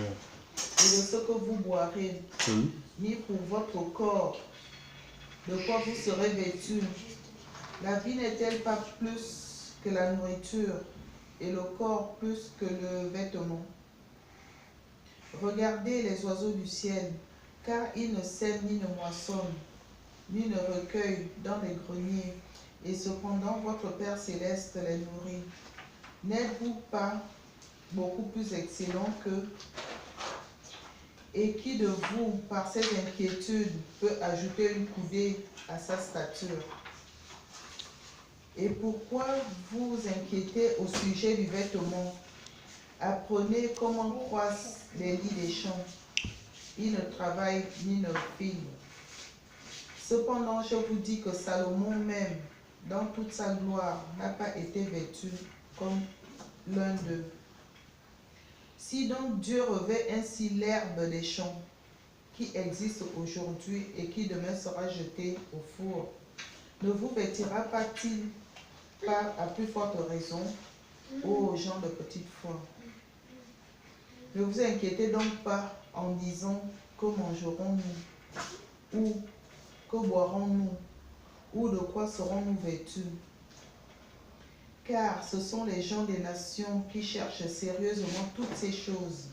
et de ce que vous boirez, Oui. ni pour votre corps, de quoi vous serez vêtus. La vie n'est-elle pas plus que la nourriture, et le corps plus que le vêtement? Regardez les oiseaux du ciel, car ils ne sèment ni ne moissonnent, ni ne recueillent dans les greniers, et cependant votre Père céleste les nourrit. N'êtes-vous pas beaucoup plus excellent qu'eux? Et qui de vous, par ses inquiétudes, peut ajouter une coudée à sa stature? Et pourquoi vous inquiétez au sujet du vêtement? Apprenez comment croissent les lits des champs. Ils ne travaillent ni ne filent. Cependant, je vous dis que Salomon même, dans toute sa gloire, n'a pas été vêtu comme l'un d'eux. Si donc Dieu revêt ainsi l'herbe des champs, qui existe aujourd'hui et qui demain sera jetée au four, ne vous vêtira pas-t-il pas à plus forte raison, ô gens de petite foi? Ne vous inquiétez donc pas en disant que mangerons-nous, ou que boirons-nous, ou de quoi serons-nous vêtus? Car ce sont les gens des nations qui cherchent sérieusement toutes ces choses.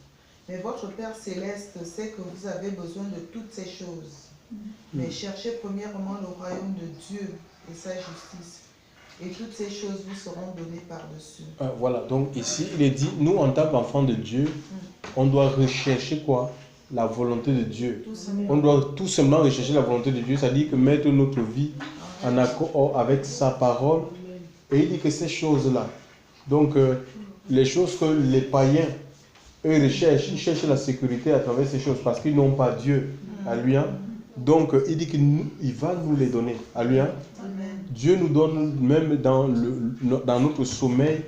Mais votre Père céleste sait que vous avez besoin de toutes ces choses. Mais cherchez premièrement le royaume de Dieu et sa justice, et toutes ces choses vous seront données par-dessus. Voilà, donc ici il est dit, nous en tant qu'enfants de Dieu, on doit rechercher quoi? La volonté de Dieu. On doit tout simplement rechercher la volonté de Dieu, c'est-à-dire que mettre notre vie en accord avec sa parole. Et il dit que ces choses-là, donc les choses que les païens, eux recherchent, ils cherchent la sécurité à travers ces choses parce qu'ils n'ont pas Dieu. Alléluia. Donc il dit qu'il va nous les donner. Alléluia. Dieu nous donne, même dans notre sommeil,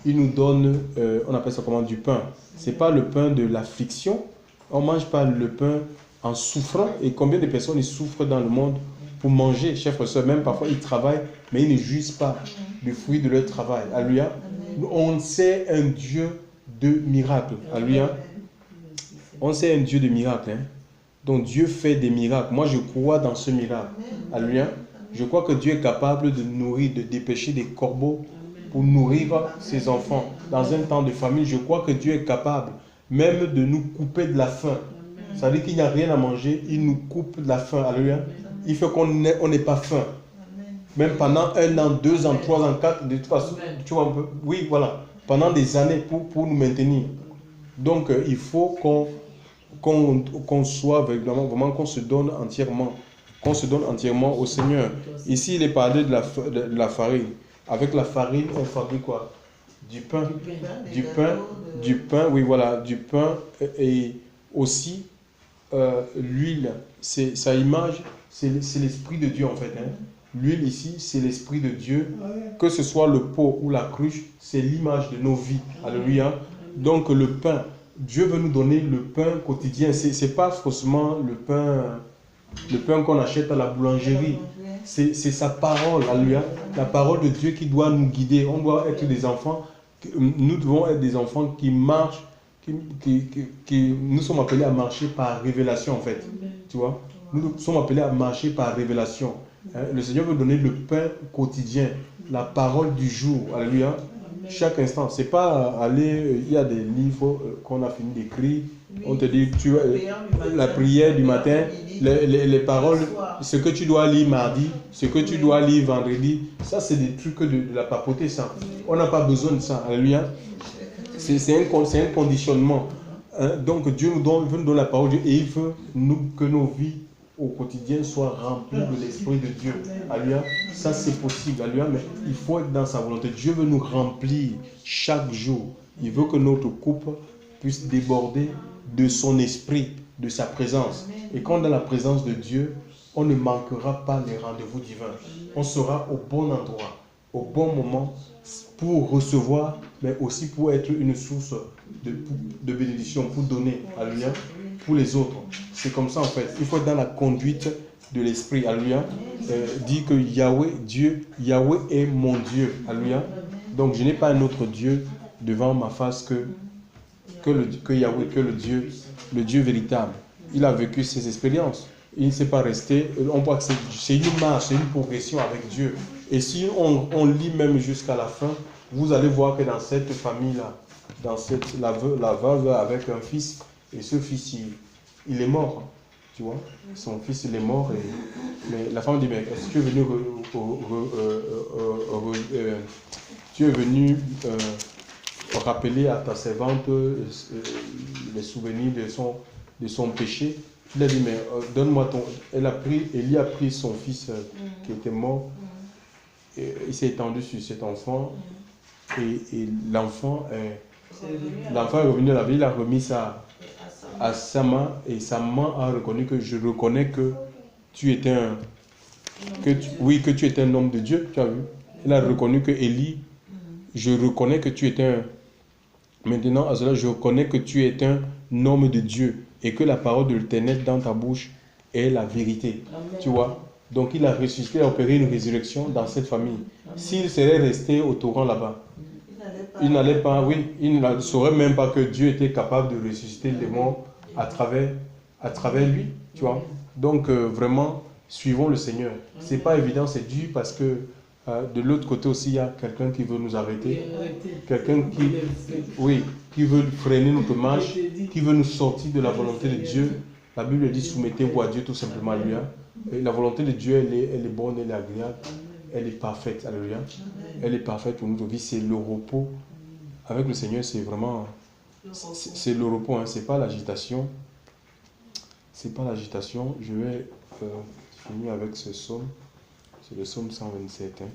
il nous donne, on appelle ça comment, du pain. Ce n'est pas le pain de l'affliction. On ne mange pas le pain en souffrant. Et combien de personnes ils souffrent dans le monde pour manger, chers frères et sœurs, même parfois ils travaillent, mais ils ne jouissent pas du fruit de leur travail. Alléluia. On sait un Dieu de miracles. Alléluia. On sait un Dieu de miracles. Hein? Donc Dieu fait des miracles. Moi je crois dans ce miracle. Alléluia. Je crois que Dieu est capable de nourrir, de dépêcher des corbeaux pour nourrir ses enfants. Dans un temps de famine, je crois que Dieu est capable même de nous couper de la faim. Ça veut dire qu'il n'y a rien à manger, il nous coupe de la faim. Alléluia. Il fait qu'on n'ait pas faim. Même pendant 1 an, 2 ans, 3 ans, 4, de toute façon, tu vois un peu. Oui, voilà. Pendant des années pour nous maintenir. Donc, il faut qu'on soit vraiment qu'on se donne entièrement. Qu'on se donne entièrement au Seigneur. Ici, il est parlé de la farine. Avec la farine, on fabrique quoi? Du pain. Du pain, oui, voilà. Du pain et aussi l'huile. Sa image, c'est l'Esprit de Dieu en fait. Hein. L'huile ici, c'est l'Esprit de Dieu. Que ce soit le pot ou la cruche, c'est l'image de nos vies. Alléluia. Donc le pain, Dieu veut nous donner le pain quotidien. Ce n'est pas forcément le pain qu'on achète à la boulangerie. C'est sa parole. Alléluia. La parole de Dieu qui doit nous guider. On doit être des enfants. Nous devons être des enfants qui marchent. Nous sommes appelés à marcher par révélation en fait. Tu vois? Nous sommes appelés à marcher par révélation. Le Seigneur veut donner le pain quotidien, la parole du jour. Alléluia. Chaque instant. C'est pas aller, il y a des livres qu'on a fini d'écrire. On te dit, la prière du matin, les paroles, ce que tu dois lire mardi, ce que tu dois lire vendredi, ça c'est des trucs de la papauté, ça. On n'a pas besoin de ça. Alléluia. C'est un conditionnement. Hein? Donc Dieu veut nous donner la parole de Dieu et il veut que nos vies au quotidien soient remplies de l'Esprit de Dieu. Alléluia. Ça c'est possible. Alléluia. Mais il faut être dans sa volonté. Dieu veut nous remplir chaque jour. Il veut que notre coupe puisse déborder de son esprit, de sa présence. Et quand dans la présence de Dieu, on ne manquera pas les rendez-vous divins. On sera au bon endroit, au bon moment pour recevoir, mais aussi pour être une source de bénédiction, pour donner, alléluia, pour les autres. C'est comme ça en fait. Il faut être dans la conduite de l'esprit, alléluia. Dit que Yahweh, Dieu, Yahweh est mon Dieu, alléluia. Donc je n'ai pas un autre Dieu devant ma face que Yahweh, que le Dieu véritable. Il a vécu ses expériences. Il ne s'est pas resté. On voit que c'est une marche, c'est une progression avec Dieu. Et si on lit même jusqu'à la fin, vous allez voir que dans cette famille-là, la veuve avec un fils, et ce fils, il est mort. Tu vois, son fils, il est mort. Mais la femme dit, mais est-ce que tu es venu rappeler à ta servante les souvenirs de son péché? Il a dit, mais donne-moi ton... Élie a pris son fils qui était mort, et il s'est étendu sur cet enfant, et l'enfant est revenu à la vie, il a remis ça à sa main, et sa main a reconnu que je reconnais que tu étais que tu étais un homme de Dieu, tu as vu. Il a reconnu que Élie, je reconnais que tu étais un... Maintenant, à cela, je reconnais que tu es un homme de Dieu et que la parole de l'Éternel dans ta bouche est la vérité. Amen. Tu vois? Donc, il a ressuscité, il a opéré une résurrection dans cette famille. S'il serait resté au torrent là-bas, il ne saurait même pas que Dieu était capable de ressusciter les morts à travers lui. Tu vois? Donc, vraiment, suivons le Seigneur. Ce n'est pas évident, c'est dur parce que de l'autre côté aussi, il y a quelqu'un qui veut nous arrêter. Quelqu'un qui veut freiner notre marche, qui veut nous sortir de la volonté de Dieu. La Bible dit, soumettez-vous à Dieu tout simplement, alléluia. Et la volonté de Dieu, elle est bonne, elle est agréable, elle est parfaite, alléluia. Elle est parfaite pour notre vie, c'est le repos. Avec le Seigneur, c'est vraiment, c'est le repos, hein. C'est pas l'agitation. C'est pas l'agitation. Je vais finir avec ce psaume. C'est le psaume 127. Hein.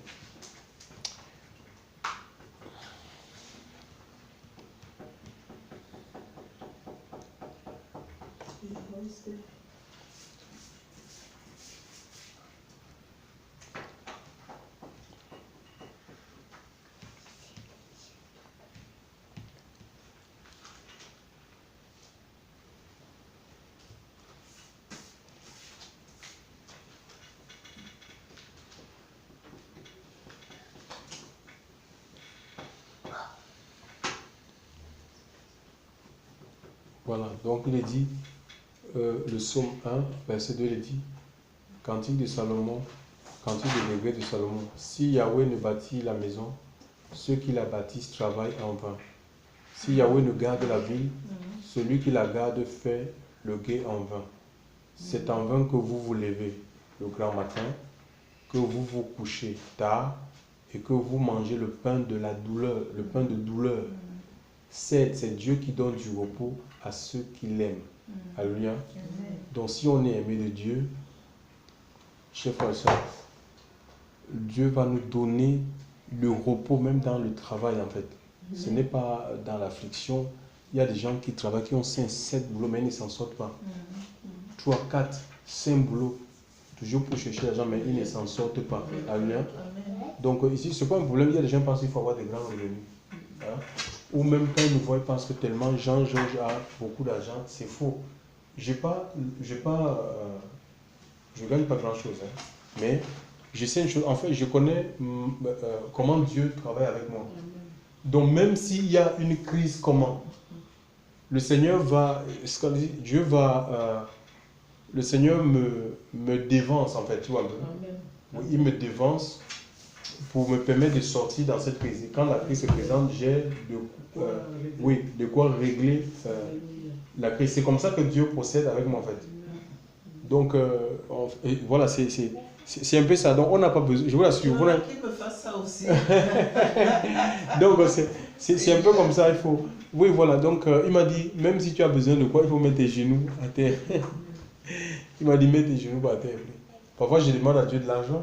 Voilà, donc il est dit, le psaume 1, verset 2, il est dit, cantique de Salomon, cantique de regret de Salomon. Si Yahweh ne bâtit la maison, ceux qui la bâtissent travaillent en vain. Si Yahweh ne garde la ville, celui qui la garde fait le guet en vain. C'est en vain que vous vous levez le grand matin, que vous vous couchez tard et que vous mangez le pain de la douleur, le pain de douleur. C'est Dieu qui donne du repos à ceux qui l'aiment. Alléluia. Donc si on est aimé de Dieu, chers frères et sœurs, Dieu va nous donner le repos même dans le travail en fait. Ce n'est pas dans l'affliction. Il y a des gens qui travaillent, qui ont 5, 7 boulots, mais ils ne s'en sortent pas. 3, 4, 5 boulots, toujours pour chercher l'argent, mais ils ne s'en sortent pas. Alléluia. Donc ici, ce n'est pas un problème. Il y a des gens qui pensent qu'il faut avoir des grands revenus. Hein? Ou même quand ils nous voient, ils pensent que tellement Jean-Georges a beaucoup d'argent, c'est faux. Je gagne pas grand-chose, hein. Mais je sais une chose, en fait, je connais comment Dieu travaille avec moi. Donc même s'il y a une crise, comment le Seigneur va, Dieu va, le Seigneur me dévance en fait, tu vois. Oui, il me dévance pour me permettre de sortir dans cette crise. Quand la crise se présente, j'ai de quoi régler la crise. C'est comme ça que Dieu procède avec moi en fait. Donc voilà, c'est un peu ça. Donc on n'a pas besoin. Je vous l'assure. Qui me fasse ça aussi. Donc c'est un peu comme ça. Il faut. Oui, voilà. Donc il m'a dit, même si tu as besoin de quoi, il faut mettre tes genoux à terre. Il m'a dit, mets tes genoux à terre. Parfois, je demande à Dieu de l'argent.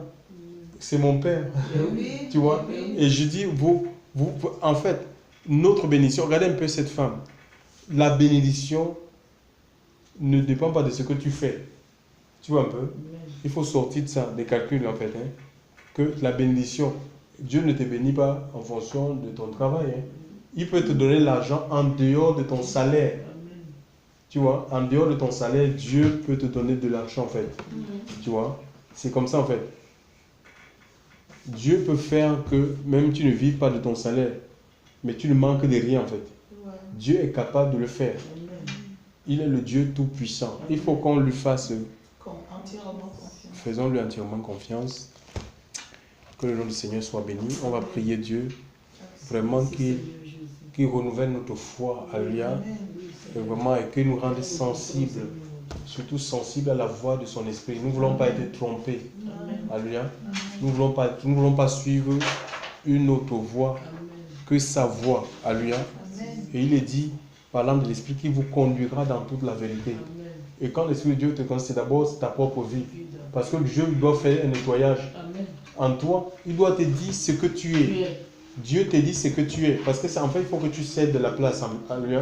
C'est mon père. Oui, tu vois. oui. Et je dis, en fait, notre bénédiction. Regardez un peu cette femme. La bénédiction ne dépend pas de ce que tu fais. Tu vois un peu? Il faut sortir de ça, des calculs en fait. Hein, que la bénédiction, Dieu ne te bénit pas en fonction de ton travail. Hein. Il peut te donner l'argent en dehors de ton salaire. Tu vois, en dehors de ton salaire, Dieu peut te donner de l'argent en fait. Tu vois, c'est comme ça en fait. Dieu peut faire que même tu ne vives pas de ton salaire, mais tu ne manques de rien en fait. Dieu est capable de le faire. Il est le Dieu tout-puissant. Il faut qu'on lui fasse... Faisons-lui entièrement confiance. Que le nom du Seigneur soit béni. On va prier Dieu vraiment qu'il renouvelle notre foi. Alléluia. Et vraiment, et qu'il nous rende sensibles, surtout sensibles à la voix de son esprit. Nous ne voulons pas être trompés. Alléluia. Nous ne voulons pas suivre une autre voix que sa voix. Alléluia. Et il est dit, parlant de l'esprit, qui vous conduira dans toute la vérité. Et quand l'Esprit de Dieu te conduit, c'est d'abord ta propre vie. Parce que Dieu doit faire un nettoyage en toi. Il doit te dire ce que tu es. Dieu te dit ce que tu es. Parce que c'est en fait, il faut que tu cèdes de la place à lui.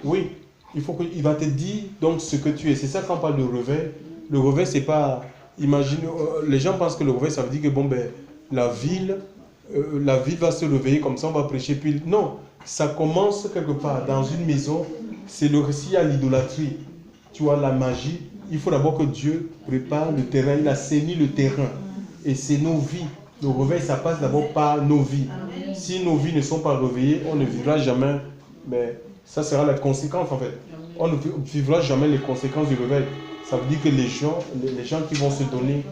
Oui, il va te dire donc ce que tu es. C'est ça quand on parle de réveil. Le réveil, c'est pas... Imagine, les gens pensent que le réveil, ça veut dire que bon, ben, la ville va se réveiller comme ça, on va prêcher. Puis non, ça commence quelque part dans une maison. C'est le récit à l'idolâtrie. Tu vois, la magie, il faut d'abord que Dieu prépare le terrain, il a saigné le terrain. Et c'est nos vies. Le réveil, ça passe d'abord par nos vies. Si nos vies ne sont pas réveillées, on ne vivra jamais. Mais ça sera la conséquence en fait. On ne vivra jamais les conséquences du réveil. Ça veut dire que les gens qui vont se donner,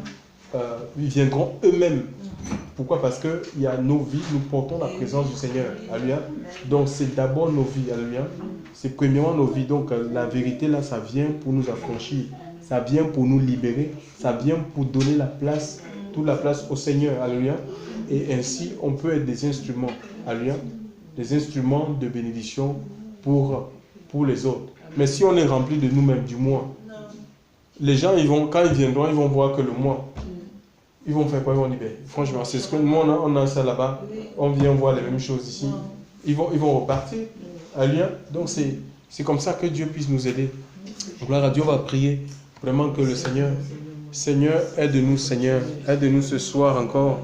ils viendront eux-mêmes. Pourquoi? Parce qu'il y a nos vies, nous portons la présence du Seigneur. Alléluia. Donc c'est d'abord nos vies. Alléluia. C'est premièrement nos vies. Donc la vérité là, ça vient pour nous affranchir. Ça vient pour nous libérer. Ça vient pour donner la place, toute la place au Seigneur. Alléluia. Et ainsi, on peut être des instruments. Alléluia. Des instruments de bénédiction pour les autres. Mais si on est rempli de nous-mêmes, du moi, les gens, quand ils viendront, ils vont voir que le moi. Ils vont faire quoi? Ils vont dire, ben, franchement, c'est ce que nous, on a ça là-bas. On vient voir les mêmes choses ici. Ils vont repartir. Alléluia. Donc, c'est comme ça que Dieu puisse nous aider. Gloire à Dieu, on va prier vraiment que le Seigneur, aide-nous, Seigneur. Aide-nous ce soir encore.